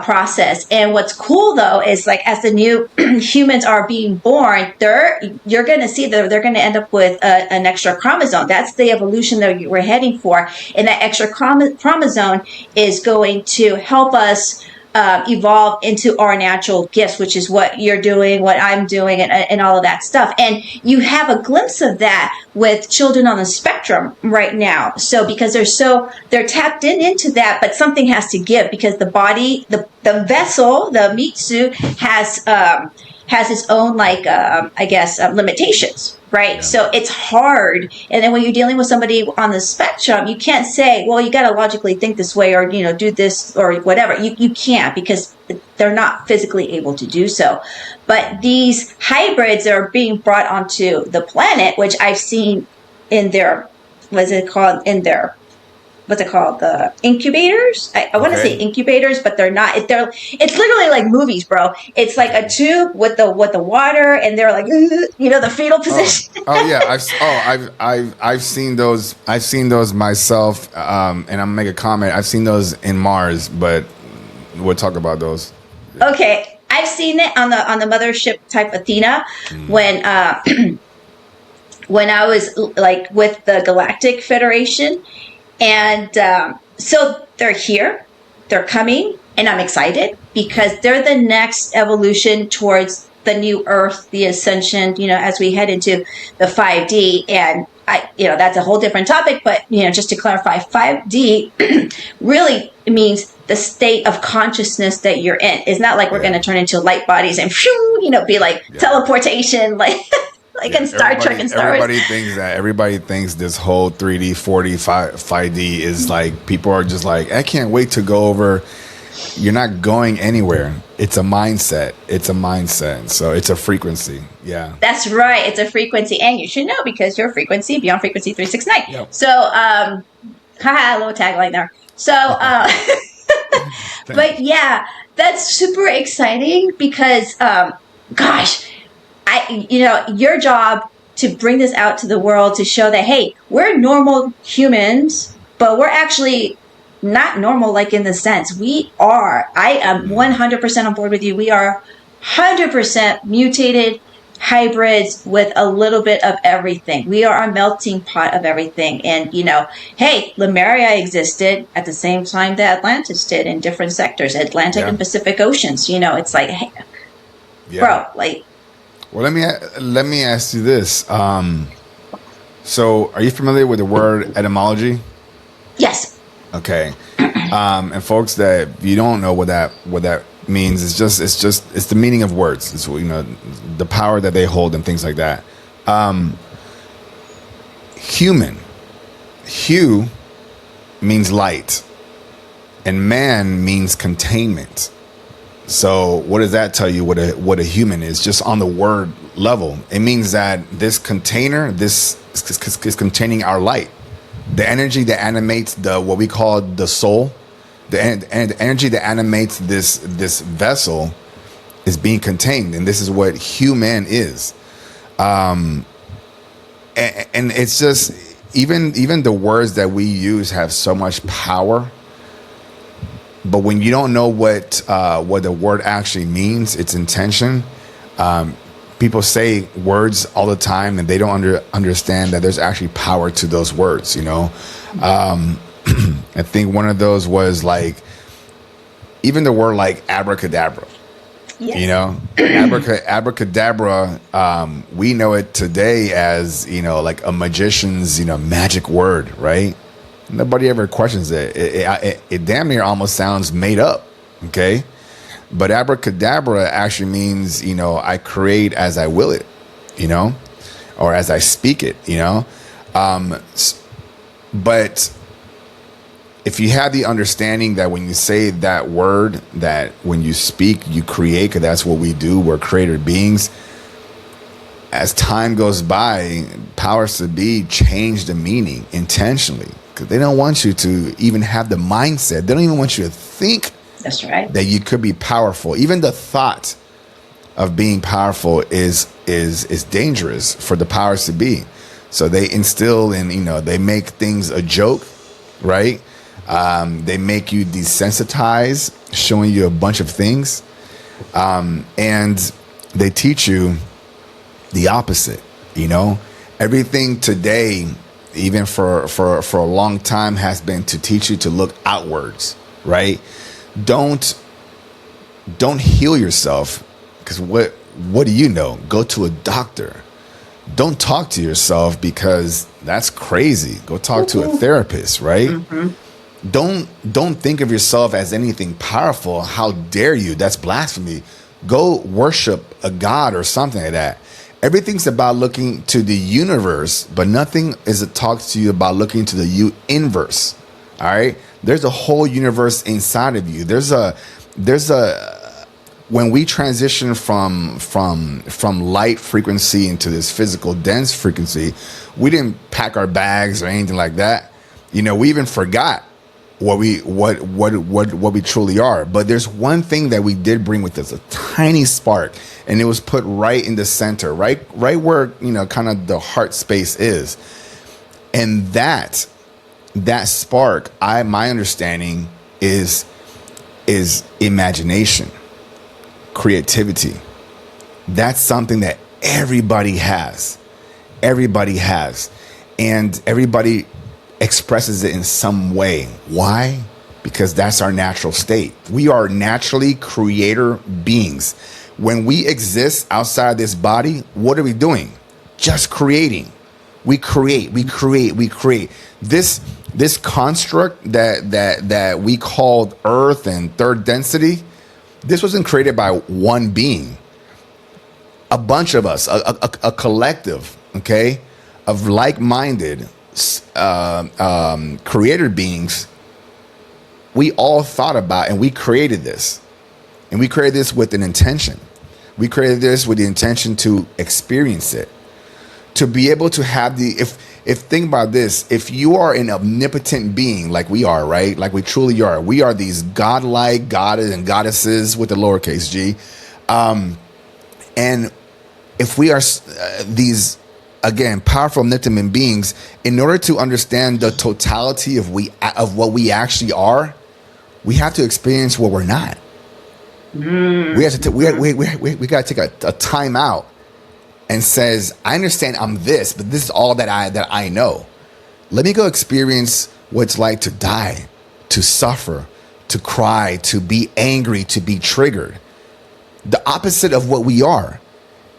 process. And what's cool though is, like, as the new humans are being born, you're going to see that they're going to end up with an extra chromosome. That's the evolution that we're heading for. And that extra chromosome is going to help us evolve into our natural gifts, which is what you're doing, what I'm doing, and all of that stuff. And you have a glimpse of that with children on the spectrum right now. So because they're tapped into that, but something has to give, because the body, the vessel, the meat suit has its own, limitations, right? Yeah. So it's hard. And then when you're dealing with somebody on the spectrum, you can't say, well, you got to logically think this way, or, do this or whatever. You can't, because they're not physically able to do so. But these hybrids are being brought onto the planet, which I've seen in their, the incubators. I want to say incubators, but they're not. It's literally like movies, bro. It's like a tube with the water, and they're like, the fetal position. I've seen those. I've seen those myself. And I'm gonna make a comment. I've seen those in Mars, but we'll talk about those. Okay, I've seen it on the mothership type Athena when I was like with the Galactic Federation. And so they're here, they're coming, and I'm excited, because they're the next evolution towards the new Earth, the ascension, as we head into the 5D. And that's a whole different topic, but, just to clarify, 5D really means the state of consciousness that you're in. It's not like we're going to turn into light bodies and, be like teleportation, like... in Star Trek and Star Wars. Everybody thinks this whole 3D, 4D, 5D is like, people are just like, I can't wait to go over. You're not going anywhere. It's a mindset. So it's a frequency. Yeah. That's right. It's a frequency. And you should know, because your frequency, beyond frequency 369. Yep. So, a little tagline there. So, but yeah, that's super exciting, because, gosh, your job to bring this out to the world, to show that, hey, we're normal humans, but we're actually not normal, like in the sense I am 100% on board with you. We are 100% mutated hybrids with a little bit of everything. We are a melting pot of everything. And, hey, Lemuria existed at the same time that Atlantis did, in different sectors, Atlantic and Pacific Oceans. It's like, hey, bro, like... Well, let me ask you this. So, are you familiar with the word etymology? Yes. Okay. And folks, that if you don't know what that means, it's the meaning of words. It's the power that they hold and things like that. Human. Hue means light, and man means containment. So what does that tell you what a human is? Just on the word level, it means that this container, this is containing our light, the energy that animates what we call the soul, the energy that animates this vessel is being contained, and this is what human is. And it's just even the words that we use have so much power. But when you don't know what the word actually means, its intention, people say words all the time, and they don't understand that there's actually power to those words. I think one of those was like, even the word like abracadabra. Yes. You know, abracadabra, we know it today as, like a magician's, magic word, right? Nobody ever questions it. It damn near almost sounds made up, okay? But abracadabra actually means, I create as I will it, or as I speak it, But if you have the understanding that when you say that word, that when you speak, you create, because that's what we do. We're creator beings. As time goes by, powers to be change the meaning intentionally, because they don't want you to even have the mindset. They don't even want you to think That's right. that you could be powerful. Even the thought of being powerful is dangerous for the powers to be. So they instill in, they make things a joke, right? They make you desensitize, showing you a bunch of things. And they teach you the opposite, Everything today, even for a long time, has been to teach you to look outwards, right? Don't heal yourself, because what do you know? Go to a doctor. Don't talk to yourself, because that's crazy. Go talk to a therapist, right? Mm-hmm. Don't think of yourself as anything powerful. How dare you? That's blasphemy. Go worship a god or something like that. Everything's about looking to the universe, but nothing is a talk to you about looking to the inverse. All right. There's a whole universe inside of you. There's a when we transition from light frequency into this physical dense frequency, we didn't pack our bags or anything like that. We even forgot what we truly are. But there's one thing that we did bring with us, a tiny spark, and it was put right in the center, right where, kind of the heart space is. And that spark, my understanding is imagination, creativity. That's something that everybody has. And everybody expresses it in some way. Why? Because that's our natural state. We are naturally creator beings. When we exist outside this body, what are we doing? Just creating. We create. This construct that we called Earth and third density, this wasn't created by one being. A bunch of us, a collective, okay, of like-minded creator beings, we all thought about and we created this. And we created this with an intention. We created this with the intention to experience it. To be able to have if think about this, if you are an omnipotent being like we are, right? Like we truly are. We are these godlike goddess and goddesses with the lowercase g. And if we are these, again, powerful omnipotent beings, in order to understand the totality of what we actually are, we have to experience what we're not. We have to we got to take a time out and says, I understand I'm this, but this is all that I know. Let me go experience what it's like to die, to suffer, to cry, to be angry, to be triggered. The opposite of what we are.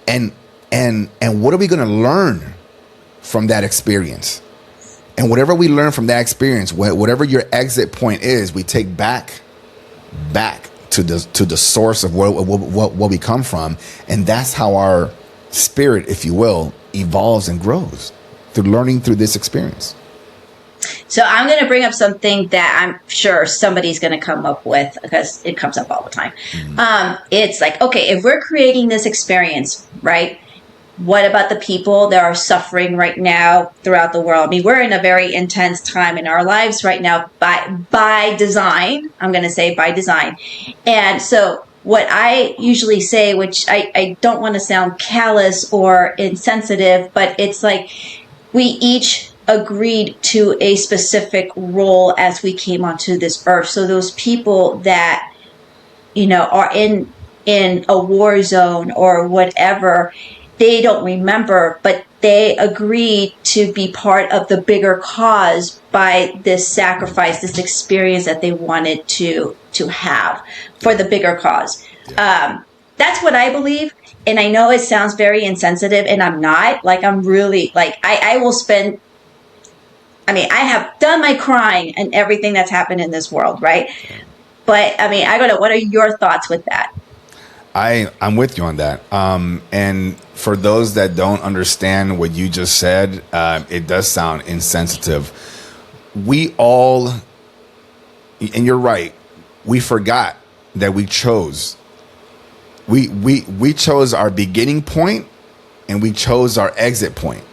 And what are we going to learn from that experience? And whatever we learn from that experience, whatever your exit point is, we take back to the source of what we come from. And that's how our spirit, if you will, evolves and grows, through learning through this experience. So I'm going to bring up something that I'm sure somebody's going to come up with, because it comes up all the time. Mm-hmm. It's like, okay, if we're creating this experience, right? What about the people that are suffering right now throughout the world? I mean, we're in a very intense time in our lives right now by design. I'm going to say by design. And so what I usually say, which I don't want to sound callous or insensitive, but it's like we each agreed to a specific role as we came onto this earth. So those people that, are in a war zone or whatever, they don't remember, but they agreed to be part of the bigger cause by this sacrifice, this experience that they wanted to have for the bigger cause. Yeah. That's what I believe. And I know it sounds very insensitive, and I'm not. Like, I'm really, like, I will spend, I mean, I have done my crying and everything that's happened in this world, right? But, I mean, I don't know. What are your thoughts with that? I'm with you on that. And for those that don't understand what you just said, it does sound insensitive. We all, and you're right, we forgot that we chose. We chose our beginning point and we chose our exit point.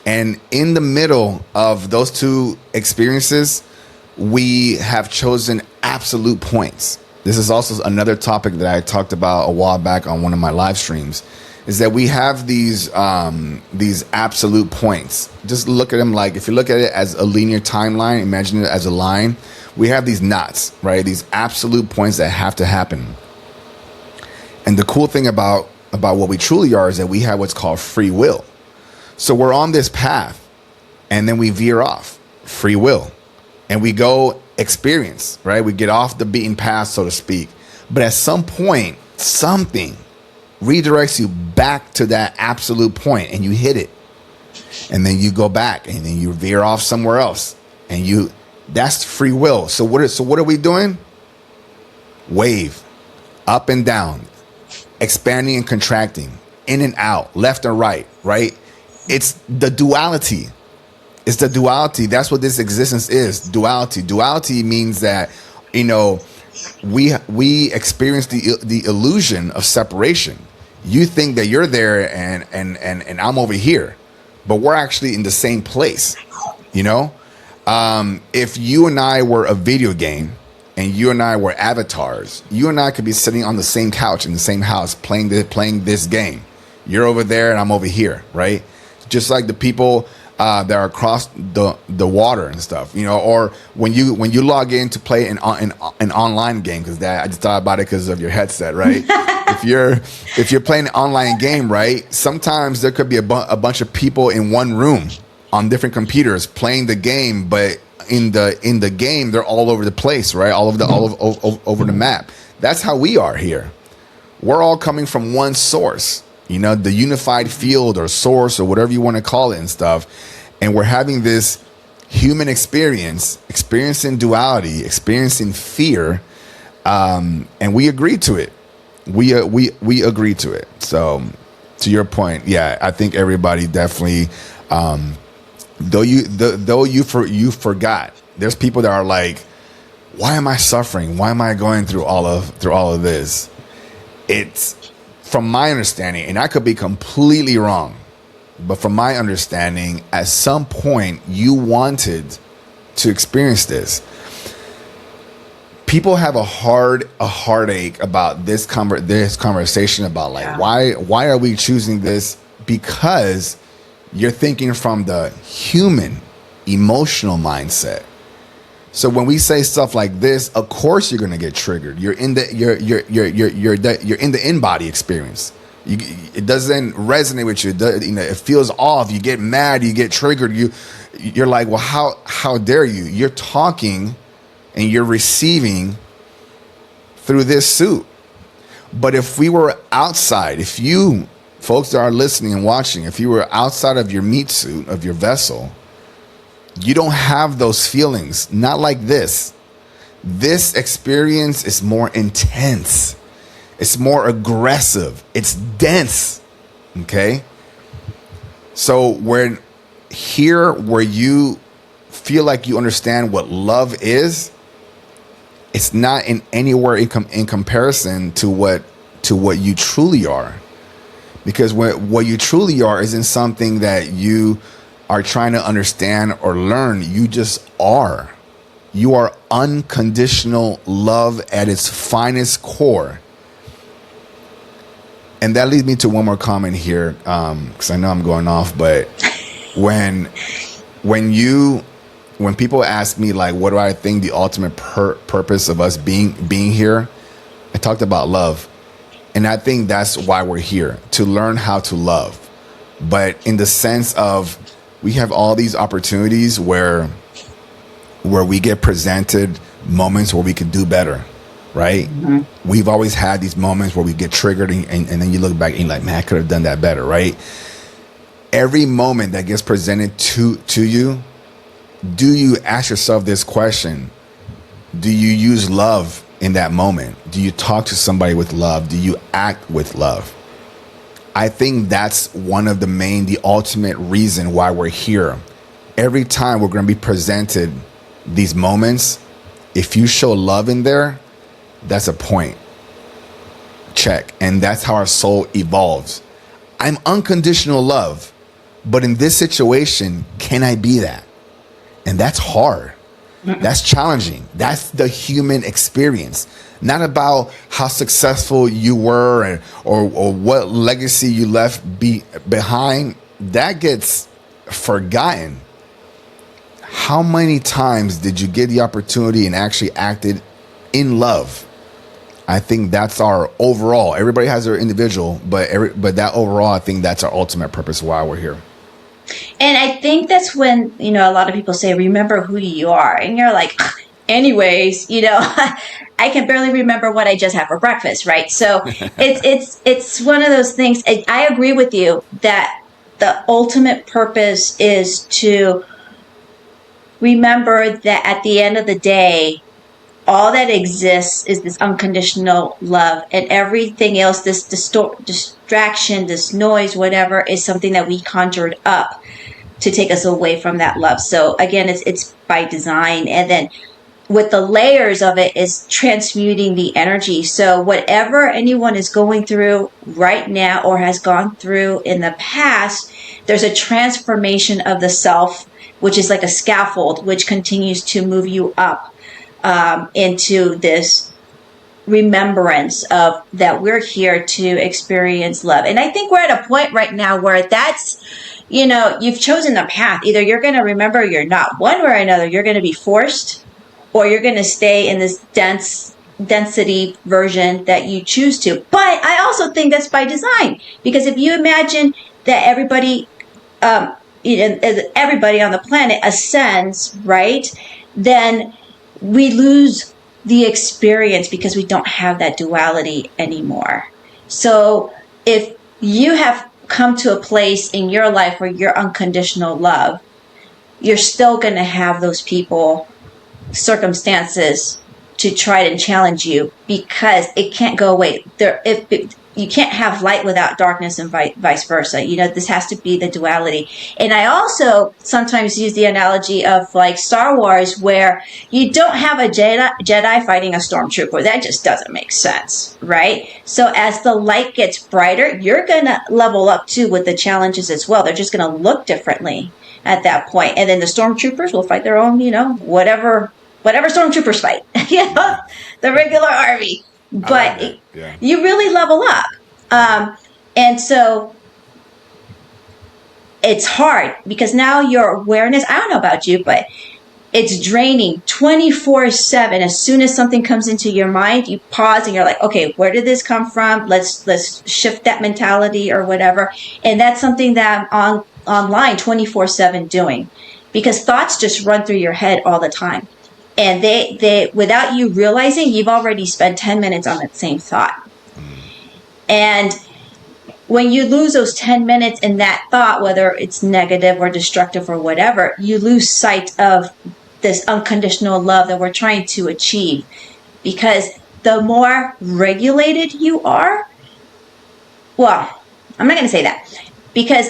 And in the middle of those two experiences, we have chosen absolute points. This is also another topic that I talked about a while back on one of my live streams, is that we have these absolute points. Just look at them like, if you look at it as a linear timeline, imagine it as a line. We have these knots, right? These absolute points that have to happen. And the cool thing about what we truly are is that we have what's called free will. So we're on this path and then we veer off, free will, and we go experience, right? We get off the beaten path, so to speak. But at some point, something redirects you back to that absolute point and you hit it. And then you go back and then you veer off somewhere else. And that's free will. So what are we doing? Wave, up and down, expanding and contracting, in and out, left and right, right? It's the duality. It's the duality. That's what this existence is. Duality. Duality means that, we experience the illusion of separation. You think that you're there and I'm over here, but we're actually in the same place. If you and I were a video game and you and I were avatars, you and I could be sitting on the same couch in the same house playing this game. You're over there and I'm over here, right? Just like the people that are across the water and stuff, or when you log in to play an online game, because I just thought about it because of your headset, right? if you're playing an online game, right? Sometimes there could be a bunch of people in one room on different computers playing the game, but in the game they're all over the place, right? All over the map. That's how we are here. We're all coming from one source. The unified field or source or whatever you want to call it and stuff. And we're having this human experiencing duality, experiencing fear. And we agree to it. We agree to it. So to your point, yeah, I think everybody definitely, though you forgot, there's people that are like, why am I suffering? Why am I going through all of this? It's, from my understanding, and I could be completely wrong, but from my understanding, at some point you wanted to experience this. People have a heartache about this conversation about why are we choosing this? Because you're thinking from the human emotional mindset. So when we say stuff like this, of course you're going to get triggered. You're in the in-body experience. It doesn't resonate with you. It feels off. You get mad. You get triggered. You're like, well, how dare you? You're talking and you're receiving through this suit. But if we were outside, if you folks that are listening and watching, if you were outside of your meat suit, of your vessel, you don't have those feelings. Not like this. This experience is more intense. It's more aggressive. It's dense. Okay? So where you feel like you understand what love is, it's not in anywhere in comparison to what you truly are. Because what you truly are isn't something that you are trying to understand or learn. You just are. You are unconditional love at its finest core. And that leads me to one more comment here, because I know I'm going off, but when people ask me, like, what do I think the ultimate purpose of us being here, I talked about love. And I think that's why we're here, to learn how to love. But in the sense of, we have all these opportunities where we get presented moments where we could do better, right? We've always had these moments where we get triggered and then you look back and you're like, man, I could have done that better, right? Every moment that gets presented to you, do you ask yourself this question? Do you use love in that moment? Do you talk to somebody with love? Do you act with love? I think that's one of the ultimate reason why we're here. Every time we're going to be presented these moments, if you show love in there, that's a point. Check. And that's how our soul evolves. I'm unconditional love, but in this situation, can I be that? And that's hard. That's challenging. That's the human experience. Not about how successful you were or what legacy you left behind. That gets forgotten. How many times did you get the opportunity and actually acted in love? I think that's our overall. Everybody has their individual, but that overall, I think that's our ultimate purpose why we're here. And I think that's when, a lot of people say, remember who you are. And you're like, anyways, I can barely remember what I just had for breakfast, right? So it's one of those things. I agree with you that the ultimate purpose is to remember that at the end of the day, all that exists is this unconditional love, and everything else, this distraction, this noise, whatever, is something that we conjured up to take us away from that love. So again, it's by design. And then with the layers of it is transmuting the energy. So whatever anyone is going through right now or has gone through in the past, there's a transformation of the self, which is like a scaffold, which continues to move you up into this remembrance of that we're here to experience love. And I think we're at a point right now where that's, you've chosen a path. Either you're going to remember or you're not. One way or another, you're going to be forced, or you're going to stay in this density version that you choose to. But I also think that's by design, because if you imagine that everybody on the planet ascends, right, then we lose the experience because we don't have that duality anymore. So if you have come to a place in your life where you're unconditional love, you're still going to have those people, circumstances to try and challenge you, because it can't go away. You can't have light without darkness, and vice versa. This has to be the duality. And I also sometimes use the analogy of like Star Wars, where you don't have a Jedi fighting a stormtrooper. That just doesn't make sense, right? So as the light gets brighter, you're going to level up too with the challenges as well. They're just going to look differently at that point. And then the stormtroopers will fight their own, whatever stormtroopers fight, the regular army. But you really level up. And so it's hard because now your awareness, I don't know about you, but it's draining 24/7. As soon as something comes into your mind, you pause and you're like, okay, where did this come from? Let's shift that mentality or whatever. And that's something that I'm online 24/7 doing, because thoughts just run through your head all the time. And they without you realizing, you've already spent 10 minutes on that same thought. And when you lose those 10 minutes in that thought, whether it's negative or destructive or whatever, you lose sight of this unconditional love that we're trying to achieve. Because the more regulated you are, well, I'm not going to say that, because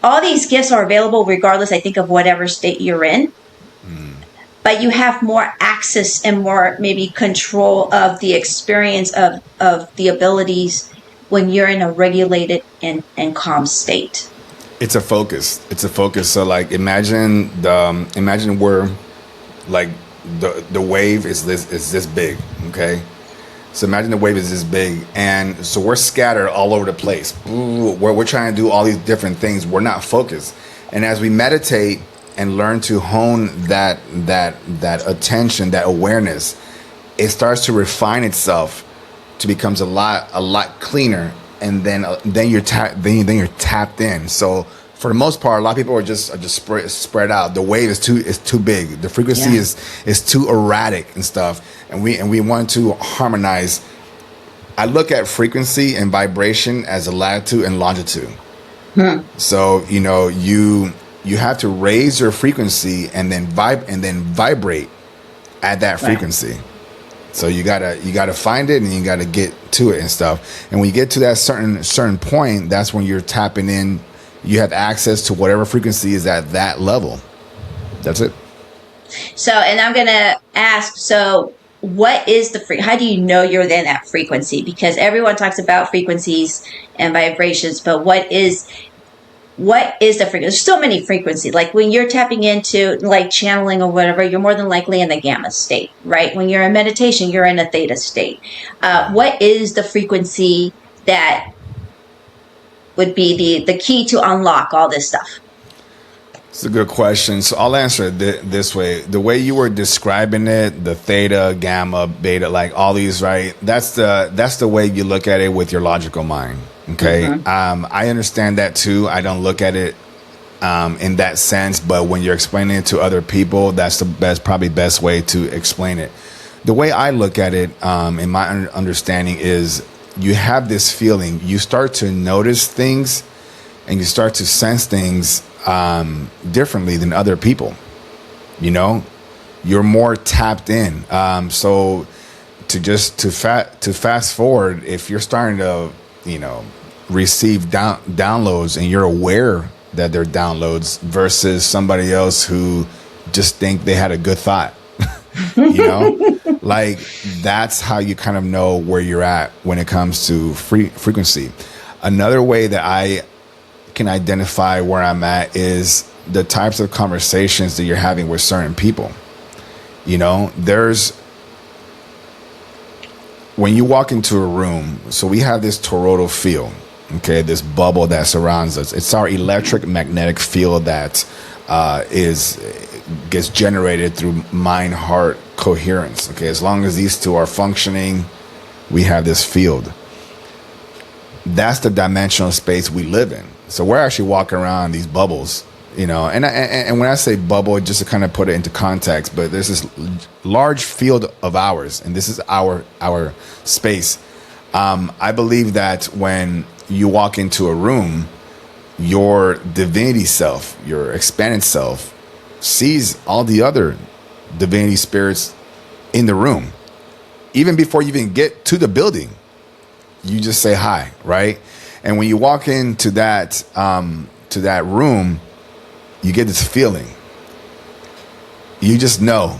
all these gifts are available regardless, I think, of whatever state you're in. But you have more access and more maybe control of the experience of the abilities when you're in a regulated and calm state. It's a focus. So like imagine we're like the wave is this big, okay? So imagine the wave is this big, and so we're scattered all over the place. We're trying to do all these different things. We're not focused. And as we meditate and learn to hone that attention, that awareness, it starts to refine itself to becomes a lot cleaner, and then you're tapped in. So For the most part, a lot of people are just spread out. The wave is too big. The frequency is too erratic and stuff. And we want to harmonize. I look at frequency and vibration as a latitude and longitude. So you have to raise your frequency and then vibrate at that frequency. Right. So you gotta find it and you gotta get to it and stuff. And when you get to that certain point, that's when you're tapping in. You have access to whatever frequency is at that level. That's it. So, and I'm gonna ask. So, what is how do you know you're in that frequency? Because everyone talks about frequencies and vibrations, but what is the frequency? There's so many frequencies. Like when you're tapping into like channeling or whatever, you're more than likely in the gamma state, right? When you're in meditation, you're in a theta state. What is the frequency that would be the key to unlock all this stuff? It's a good question. So I'll answer it this way. The way you were describing it, the theta, gamma, beta, like all these, right? That's the way you look at it with your logical mind. Okay. Mm-hmm. I understand that too. I don't look at it in that sense, but when you're explaining it to other people, that's probably best way to explain it. The way I look at it, in my understanding, is you have this feeling. You start to notice things and you start to sense things differently than other people. You're more tapped in. So to fast forward, if you're starting to receive downloads and you're aware that they're downloads versus somebody else who just think they had a good thought, like that's how you kind of know where you're at when it comes to frequency. Another way that I can identify where I'm at is the types of conversations that you're having with certain people. When you walk into a room, so we have this toroidal field, okay, this bubble that surrounds us. It's our electric-magnetic field that gets generated through mind-heart coherence. Okay, as long as these two are functioning, we have this field. That's the dimensional space we live in. So we're actually walking around these bubbles, and when I say bubble, just to kind of put it into context, but there's this large field of ours, and this is our space. I believe that when you walk into a room, your divinity self, your expanded self, sees all the other divinity spirits in the room. Even before you even get to the building, you just say hi, right? And when you walk into that room, you get this feeling. You just know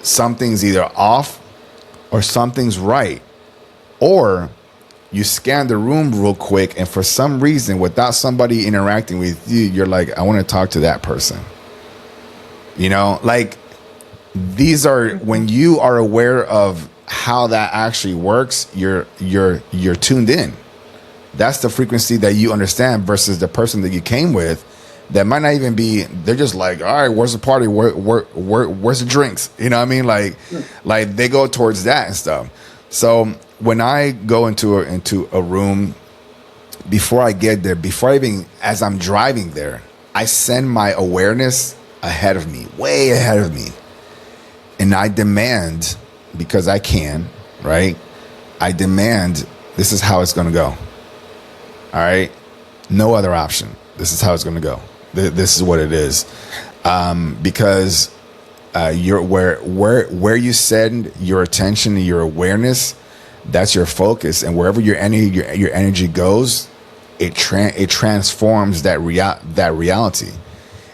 something's either off or something's right. Or you scan the room real quick, and for some reason, without somebody interacting with you, you're like, I want to talk to that person. Like these are, when you are aware of how that actually works, you're tuned in. That's the frequency that you understand versus the person that you came with that might not even be. They're just like, all right, where's the party? Where's the drinks? You know what I mean? Like they go towards that and stuff. So when I go into a room, before I get there, as I'm driving there, I send my awareness ahead of me, way ahead of me. And I demand, because I can, right? I demand, this is how it's going to go. All right? No other option. This is how it's going to go. This is what it is. Because you're where you send your attention and your awareness, that's your focus. And wherever your energy goes, it transforms that reality.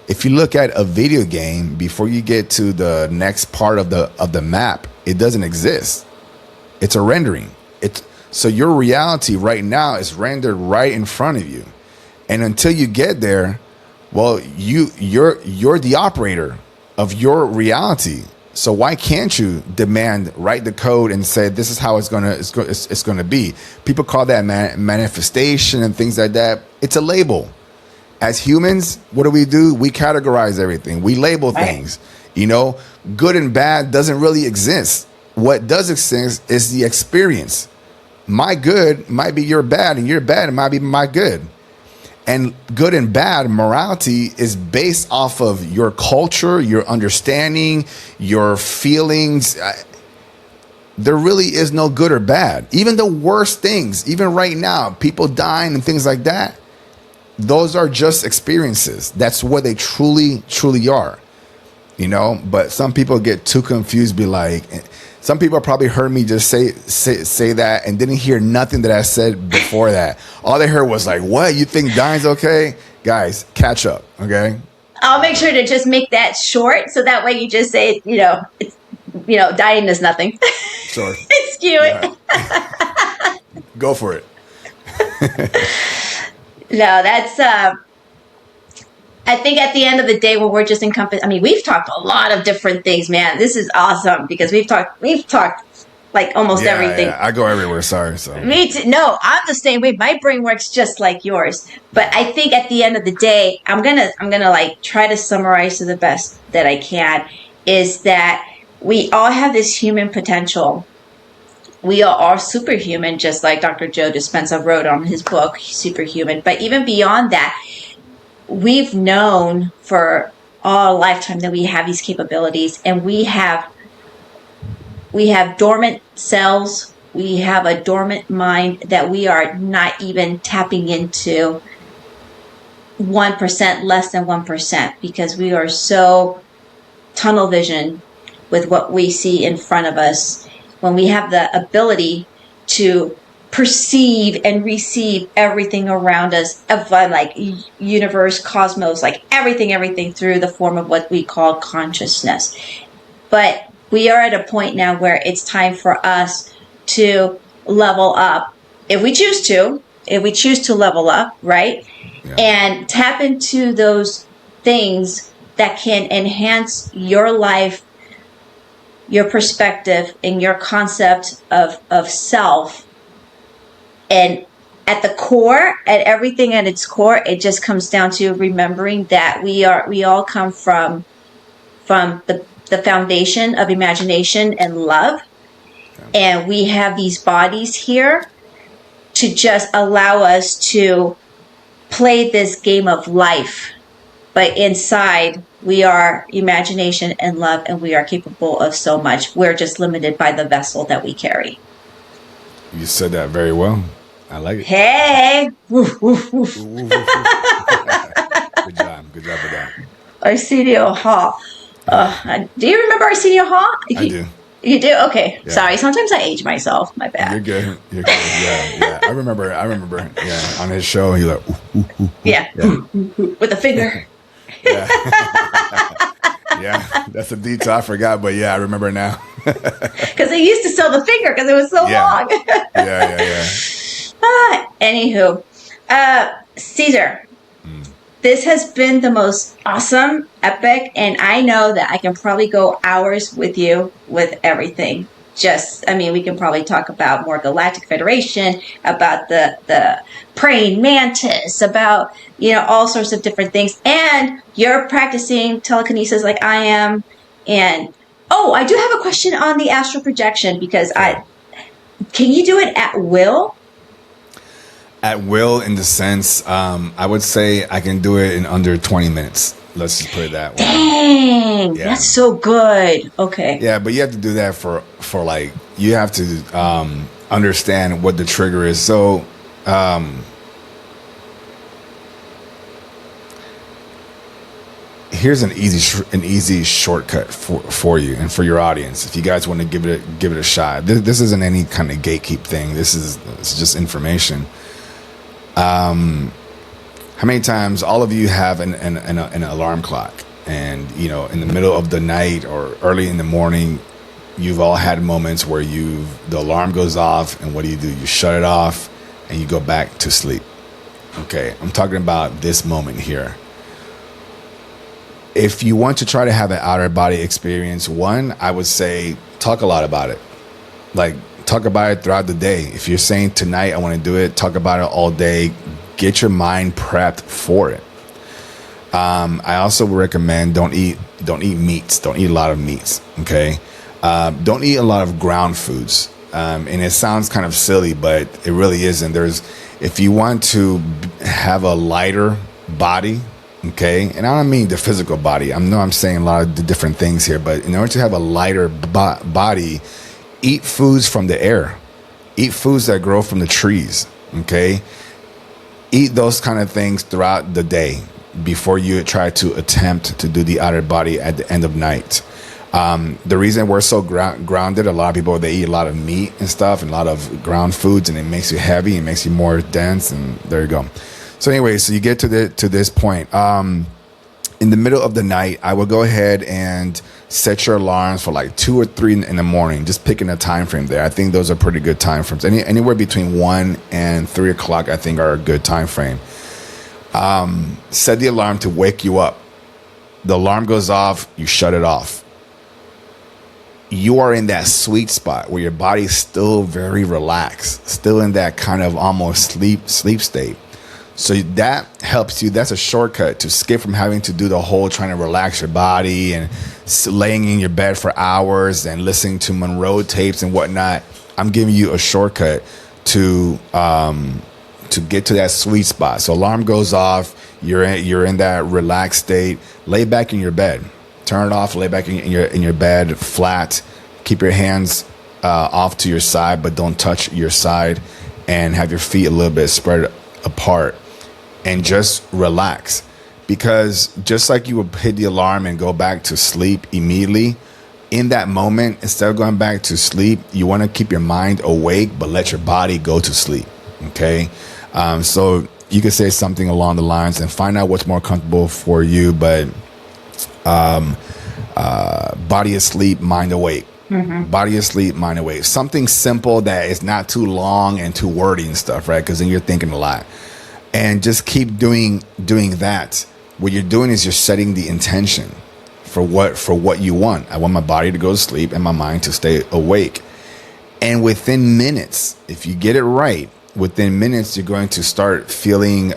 If you look at a video game, before you get to the next part of the map, it doesn't exist. It's a rendering. So your reality right now is rendered right in front of you. And until you get there, well, you're the operator of your reality. So why can't you write the code and say this is how it's gonna be? People call that manifestation and things like that. It's a label. As humans, what do? We categorize everything. We label things. Good and bad doesn't really exist. What does exist is the experience. My good might be your bad, and your bad might be my good. And good and bad morality is based off of your culture, your understanding, your feelings. There really is no good or bad. Even the worst things, even right now, people dying and things like that, those are just experiences. That's what they truly, truly are. You know, but some people get too confused, be like, some people probably heard me just say that and didn't hear nothing that I said before that. All they heard was like, what? You think dying's okay? Guys, catch up, okay? I'll make sure to just make that short so that way you just say, it's, dying is nothing. Sure. Skew it. Yeah. Go for it. No, that's... I think at the end of the day, when we're just encompassed, we've talked a lot of different things, man. This is awesome because we've talked like almost everything. Yeah, I go everywhere. Sorry. So me too. No, I'm the same way. My brain works just like yours. But I think at the end of the day, I'm gonna like try to summarize to the best that I can. Is that we all have this human potential. We are superhuman, just like Dr. Joe Dispenza wrote on his book, Superhuman. But even beyond that, we've known for all lifetime that we have these capabilities, and we have dormant cells. We have a dormant mind that we are not even tapping into 1%, less than 1%, because we are so tunnel vision with what we see in front of us. When we have the ability to perceive and receive everything around us, of like universe, cosmos, like everything through the form of what we call consciousness. But we are at a point now where it's time for us to level up if we choose to level up, right? Yeah. And tap into those things that can enhance your life, your perspective, and your concept of self. And at the core, at everything at its core, it just comes down to remembering that we all come from the foundation of imagination and love. And we have these bodies here to just allow us to play this game of life. But inside, we are imagination and love, and we are capable of so much. We're just limited by the vessel that we carry. You said that very well. I like it. Hey! Good job with that. Arsenio Hall. Do you remember Arsenio Hall? I do. You do? Okay. Yeah. Sorry. Sometimes I age myself. My bad. You're good. Yeah. I remember. Yeah. On his show, he like, yeah. With a finger. Yeah. Yeah. That's a detail I forgot, but yeah, I remember now. Because they used to sell the finger because it was so long. Yeah. Anywho, Cesar, this has been the most awesome, epic, and I know that I can probably go hours with you with everything. We can probably talk about more Galactic Federation, about the praying mantis, about, all sorts of different things. And you're practicing telekinesis like I am. And, I do have a question on the astral projection, because can you do it at will? At will, in the sense, I would say I can do it in under 20 minutes. Let's just put it that way. Dang, that's so good. Okay. Yeah, but you have to do that for like, you have to understand what the trigger is. So, here's an easy shortcut for you and for your audience. If you guys want to give it a shot, this isn't any kind of gatekeep thing. It's just information. How many times all of you have an alarm clock, and in the middle of the night or early in the morning, you've all had moments where the alarm goes off, and what do? You shut it off and you go back to sleep. Okay, I'm talking about this moment here. If you want to try to have an outer body experience, I would say talk a lot about it. Like, talk about it throughout the day. If you're saying tonight I want to do it, talk about it all day. Get your mind prepped for it. I also recommend don't eat meats. Don't eat a lot of meats. Okay. Don't eat a lot of ground foods. And it sounds kind of silly, but it really isn't. If you want to have a lighter body, okay, and I don't mean the physical body. I know I'm saying a lot of the different things here, but in order to have a lighter body, eat foods from the air. Eat foods that grow from the trees, okay? Eat those kind of things throughout the day before you try to attempt to do the outer body at the end of night. The reason we're so grounded, a lot of people, they eat a lot of meat and stuff and a lot of ground foods, and it makes you heavy, it makes you more dense, and there you go. So anyway, so you get to this point. In the middle of the night, I will go ahead and set your alarms for like 2 or 3 in the morning, just picking a time frame there. I think those are pretty good time frames. Anywhere between 1 and 3 o'clock, I think, are a good time frame. Set the alarm to wake you up. The alarm goes off, you shut it off. You are in that sweet spot where your body's still very relaxed, still in that kind of almost sleep state. So that helps you. That's a shortcut to skip from having to do the whole trying to relax your body and laying in your bed for hours and listening to Monroe tapes and whatnot. I'm giving you a shortcut to get to that sweet spot. So alarm goes off. You're in that relaxed state. Lay back in your bed. Turn it off. Lay back in your bed flat. Keep your hands off to your side, but don't touch your side, and have your feet a little bit spread apart. And just relax, because just like you would hit the alarm and go back to sleep immediately, in that moment, instead of going back to sleep, you want to keep your mind awake, but let your body go to sleep. Okay. So you could say something along the lines and find out what's more comfortable for you, but body asleep, mind awake. Mm-hmm. Body asleep, mind awake. Something simple that is not too long and too wordy and stuff, right? Because then you're thinking a lot. And just keep doing that. What you're doing is you're setting the intention for what you want. I want my body to go to sleep and my mind to stay awake. And within minutes, if you get it right, within minutes you're going to start feeling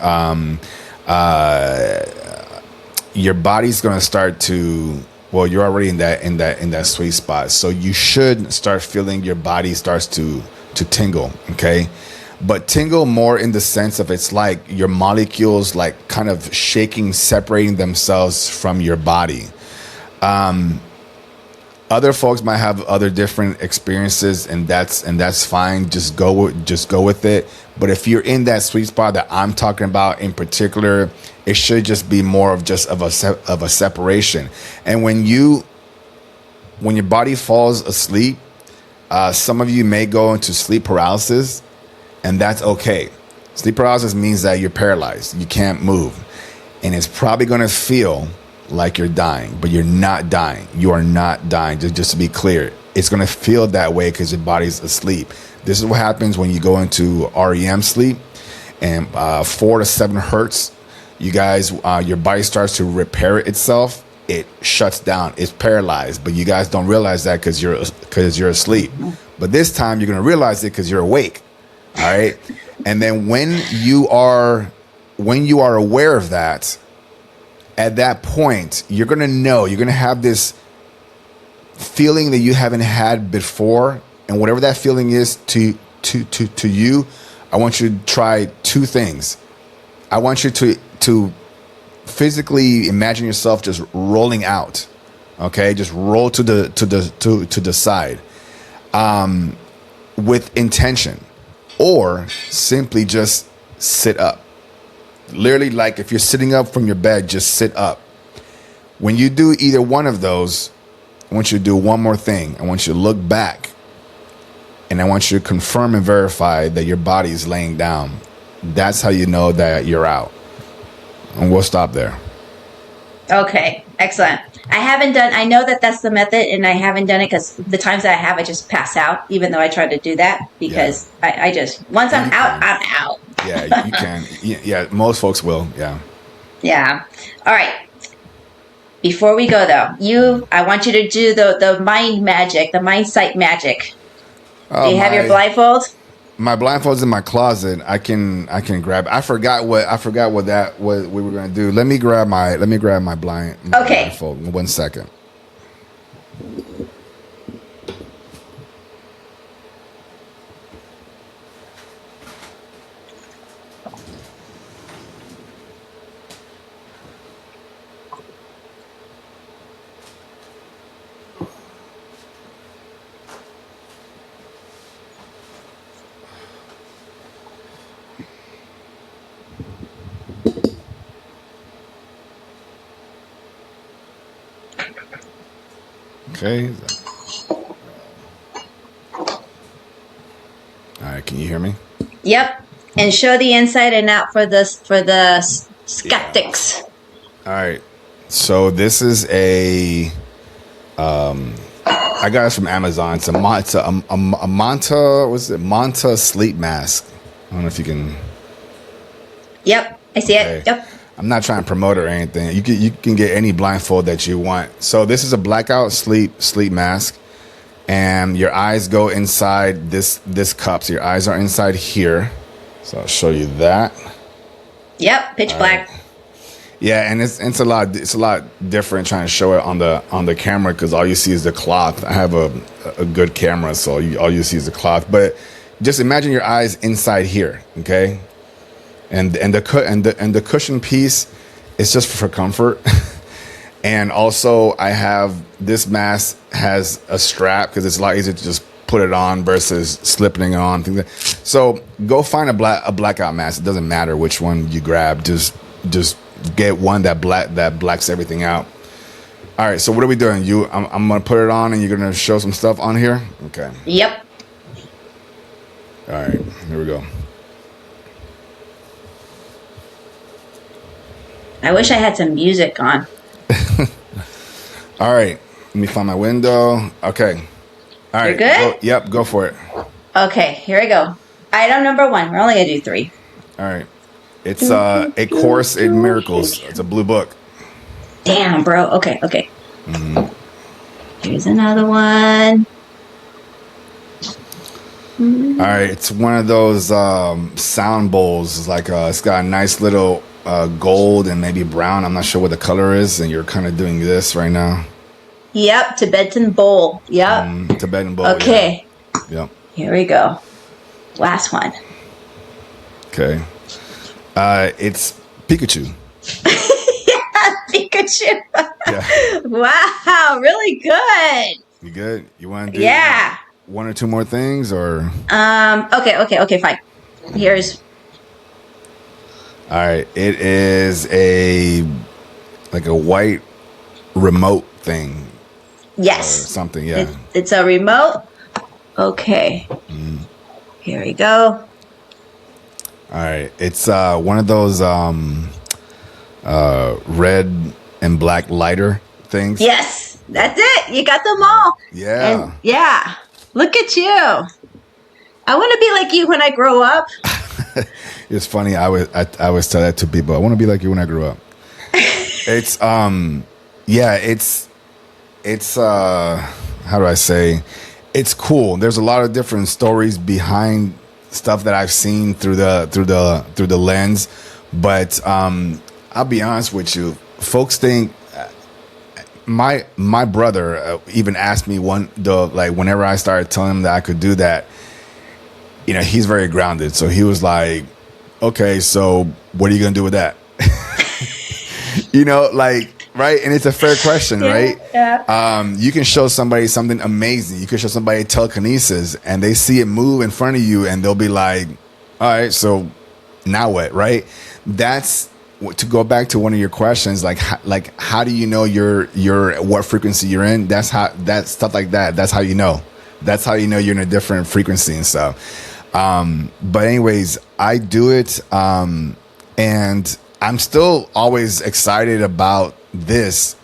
your body's going to start to, well, you're already in that sweet spot. So you should start feeling your body starts to tingle, okay? But tingle more in the sense of it's like your molecules like kind of shaking, separating themselves from your body. Other folks might have other different experiences, and that's fine. Just go with it. But if you're in that sweet spot that I'm talking about in particular, it should just be more of just of a separation. And when your body falls asleep, some of you may go into sleep paralysis. And that's okay. Sleep paralysis means that you're paralyzed. You can't move. And it's probably going to feel like you're dying, but you're not dying. You are not dying. Just to be clear, it's going to feel that way because your body's asleep. This is what happens when you go into REM sleep, and 4 to 7 hertz, you guys, your body starts to repair itself. It shuts down. It's paralyzed, but you guys don't realize that because you're asleep. But this time you're going to realize it because you're awake. All right. And then when you are aware of that, at that point, you're going to know, you're going to have this feeling that you haven't had before. And whatever that feeling is to you, I want you to try 2 things. I want you to physically imagine yourself just rolling out. Okay. Just roll to the side, with intention. Or simply just sit up. Literally, like if you're sitting up from your bed, just sit up. When you do either one of those, I want you to do one more thing. I want you to look back, and I want you to confirm and verify that your body is laying down. That's how you know that you're out. And we'll stop there. Okay, excellent. I know that that's the method, and I haven't done it because the times that I have, I just pass out, even though I try to do that because I just, once I'm out, I'm out. Yeah, you can. Yeah, most folks will. Yeah. Yeah. All right. Before we go though, I want you to do the mind magic, the mindsight magic. Do you have your blindfold? My blindfold's in my closet. I can grab. I forgot what we were going to do. Let me grab my blindfold. 1 second. Okay. All right, can you hear me? Yep. And show the inside and out for the skeptics. Yeah. All right. So this is I got it from Amazon. It's a Manta, what's it? Manta sleep mask. I don't know if you can. Yep, I see it. Yep. I'm not trying to promote it or anything. You can get any blindfold that you want. So this is a blackout sleep mask, and your eyes go inside this cup. So your eyes are inside here. So I'll show you that. Yep, pitch black. Right. Yeah, and it's a lot different trying to show it on the camera because all you see is the cloth. I have a good camera, so all you see is the cloth. But just imagine your eyes inside here, okay? And the cushion piece is just for comfort. And also, I have this mask has a strap because it's a lot easier to just put it on versus slipping it on. So go find a blackout mask. It doesn't matter which one you grab. Just get one that blacks everything out. All right, so what are we doing? I'm gonna put it on, and you're gonna show some stuff on here. Okay. Yep. All right, here we go. I wish I had some music on. All right, let me find my window. Okay. All right. You're good? Yep, go for it. Okay, here we go. Item number 1. We're only gonna do 3. All right. It's A Course in Miracles. It's a blue book. Damn, bro. Okay. Mm-hmm. Here's another one. All right. It's one of those sound bowls. It's like it's got a nice little gold and maybe brown. I'm not sure what the color is. And you're kind of doing this right now. Yep. Tibetan bowl. Yep. Tibetan bowl. Okay. Yeah. Yep. Here we go. Last one. Okay. It's Pikachu. Yeah, Pikachu. Yeah. Wow, really good. You good? You want to do one or two more things, or? Okay, fine. Here's. All right. It is a white remote thing. Yes. Or something. Yeah. It's a remote. Okay. Here we go. All right, it's one of those red and black lighter things. Yes, that's it. You got them all. Yeah. And yeah. Look at you. I want to be like you when I grow up. It's funny. I always tell that to people. I want to be like you when I grow up. It's it's how do I say? It's cool. There's a lot of different stories behind stuff that I've seen through the lens, but I'll be honest with you. Folks think my brother even asked me whenever I started telling him that I could do that. You know, he's very grounded, so he was like, "Okay, so what are you gonna do with that?" You know, right? And it's a fair question, right? Yeah. You can show somebody something amazing. You can show somebody telekinesis, and they see it move in front of you, and they'll be like, "All right, so now what?" Right? That's to go back to one of your questions, like how do you know what frequency you're in? That's stuff like that. That's how you know. That's how you know you're in a different frequency and stuff. But anyways, I do it, and I'm still always excited about this,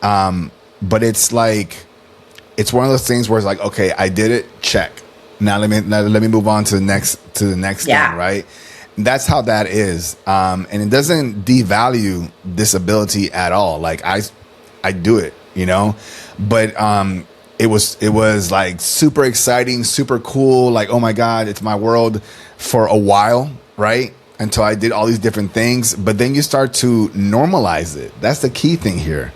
but it's one of those things where it's like, okay, I did it, check. Now let me move on to the next thing, right? That's how that is, and it doesn't devalue this ability at all. Like I do it, you know, but it was like super exciting, super cool. Like, oh my God, it's my world for a while, right? Until I did all these different things, but then you start to normalize it. That's the key thing here.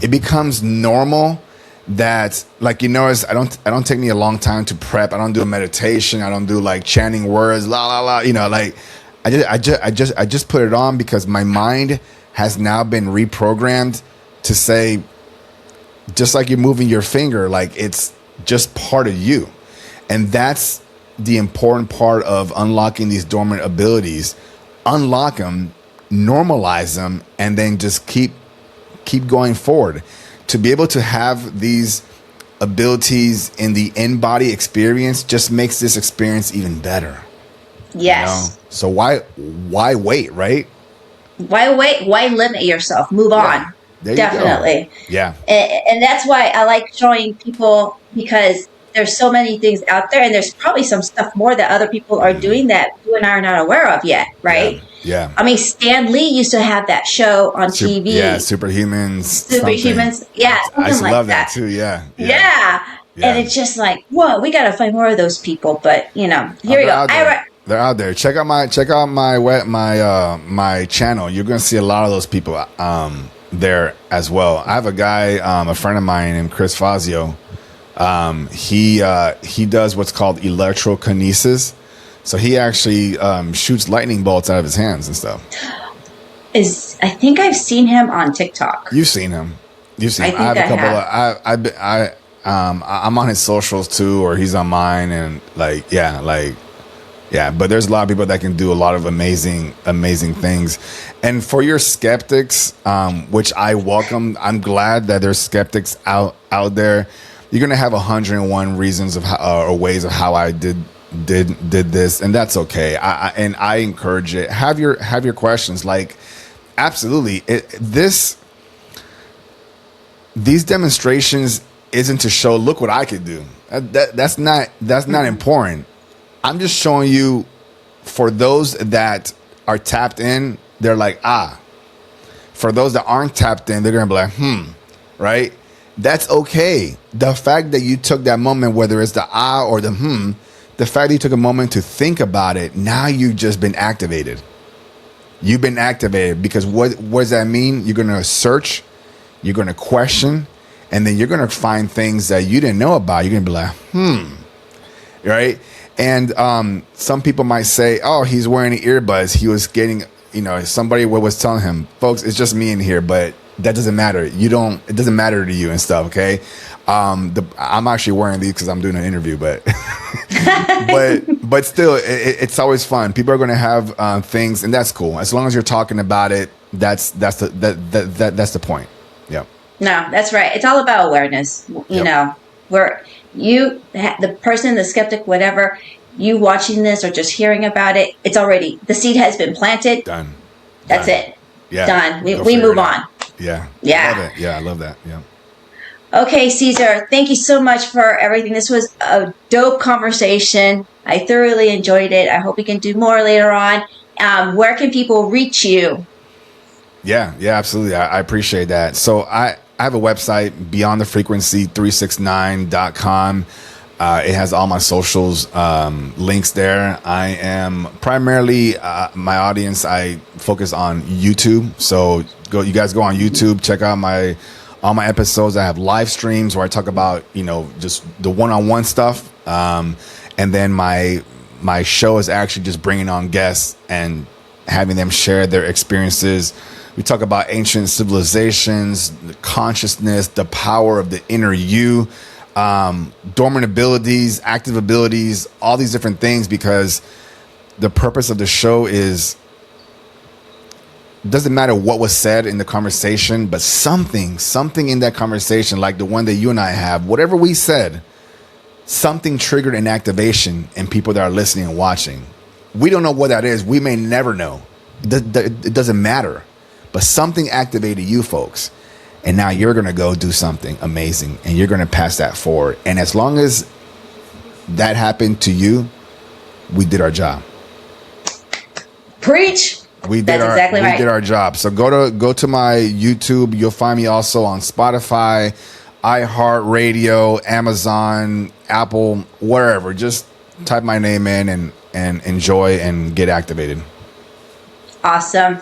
It becomes normal that, like, you notice, I don't take me a long time to prep. I don't do a meditation. I don't do like chanting words, la la la. You know, like I just put it on because my mind has now been reprogrammed to say, just like you're moving your finger, like it's just part of you, and that's the important part of unlocking these dormant abilities. Unlock them, normalize them, and then just keep going forward. To be able to have these abilities in the in-body experience just makes this experience even better. Yes. So why wait, right? Why wait? Why limit yourself? Move on. There you Definitely. go. Yeah. And that's why I like showing people, because there's so many things out there, and there's probably some stuff more that other people are doing that you and I are not aware of yet, right? Yeah. I mean, Stan Lee used to have that show on TV. Yeah, Superhumans. Superhumans. Yeah, I used to like love that too. Yeah. And it's just like, whoa, we got to find more of those people. But here we go. They're out there. Check out my my channel. You're gonna see a lot of those people there as well. I have a guy, a friend of mine named Chris Fazio. He does what's called electrokinesis. So he actually shoots lightning bolts out of his hands and stuff. I think I've seen him on TikTok. You've seen him. I have a couple of. I'm on his socials too, or he's on mine, and But there's a lot of people that can do a lot of amazing things. And for your skeptics, which I welcome, I'm glad that there's skeptics out there. You're gonna have 101 reasons of how, or ways of how I did this, and that's okay. I encourage it. Have your questions. Like, absolutely. These demonstrations isn't to show, look what I could do. That's not important. I'm just showing you, for those that are tapped in, they're like, For those that aren't tapped in, they're gonna be like, right? That's okay. The fact that you took that moment, whether it's the or the the fact that you took a moment to think about it, now you've just been activated. You've been activated, because what does that mean? You're gonna search, you're gonna question, and then you're gonna find things that you didn't know about. You're gonna be like, right? And some people might say, oh, he's wearing earbuds. He was getting, somebody was telling him, folks, it's just me in here, but that doesn't matter. It doesn't matter to you and stuff, okay? I'm actually wearing these because I'm doing an interview, but but still, it's always fun. People are going to have things, and that's cool. As long as you're talking about it, that's the point. Yeah. No, that's right. It's all about awareness. You know, where the person, the skeptic, whatever, you watching this or just hearing about it, it's already, the seed has been planted. Done. That's it. Yeah. Done. We move on. Yeah. Yeah. I love it. Yeah, I love that. Yeah. Okay, Cesar, thank you so much for everything. This was a dope conversation. I thoroughly enjoyed it. I hope we can do more later on. Where can people reach you? Yeah, absolutely. I appreciate that. So I have a website, beyondthefrequency369.com. It has all my socials, links there. I am primarily, my audience, I focus on YouTube. So you guys go on YouTube, check out all my episodes. I have live streams where I talk about, just the one-on-one stuff. And then my show is actually just bringing on guests and having them share their experiences. We talk about ancient civilizations, the consciousness, the power of the inner you, dormant abilities, active abilities, all these different things, because the purpose of the show doesn't matter what was said in the conversation, but something in that conversation, like the one that you and I have, whatever we said, something triggered an activation in people that are listening and watching. We don't know what that is. We may never know. It doesn't matter. But something activated you folks. And now you're going to go do something amazing, and you're going to pass that forward. And as long as that happened to you, we did our job. Preach. We did our job. So go to my YouTube. You'll find me also on Spotify, iHeartRadio, Amazon, Apple, wherever. Just type my name in and enjoy and get activated. Awesome.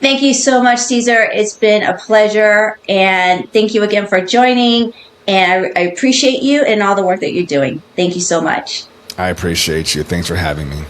Thank you so much, Cesar. It's been a pleasure. And thank you again for joining. And I appreciate you and all the work that you're doing. Thank you so much. I appreciate you. Thanks for having me.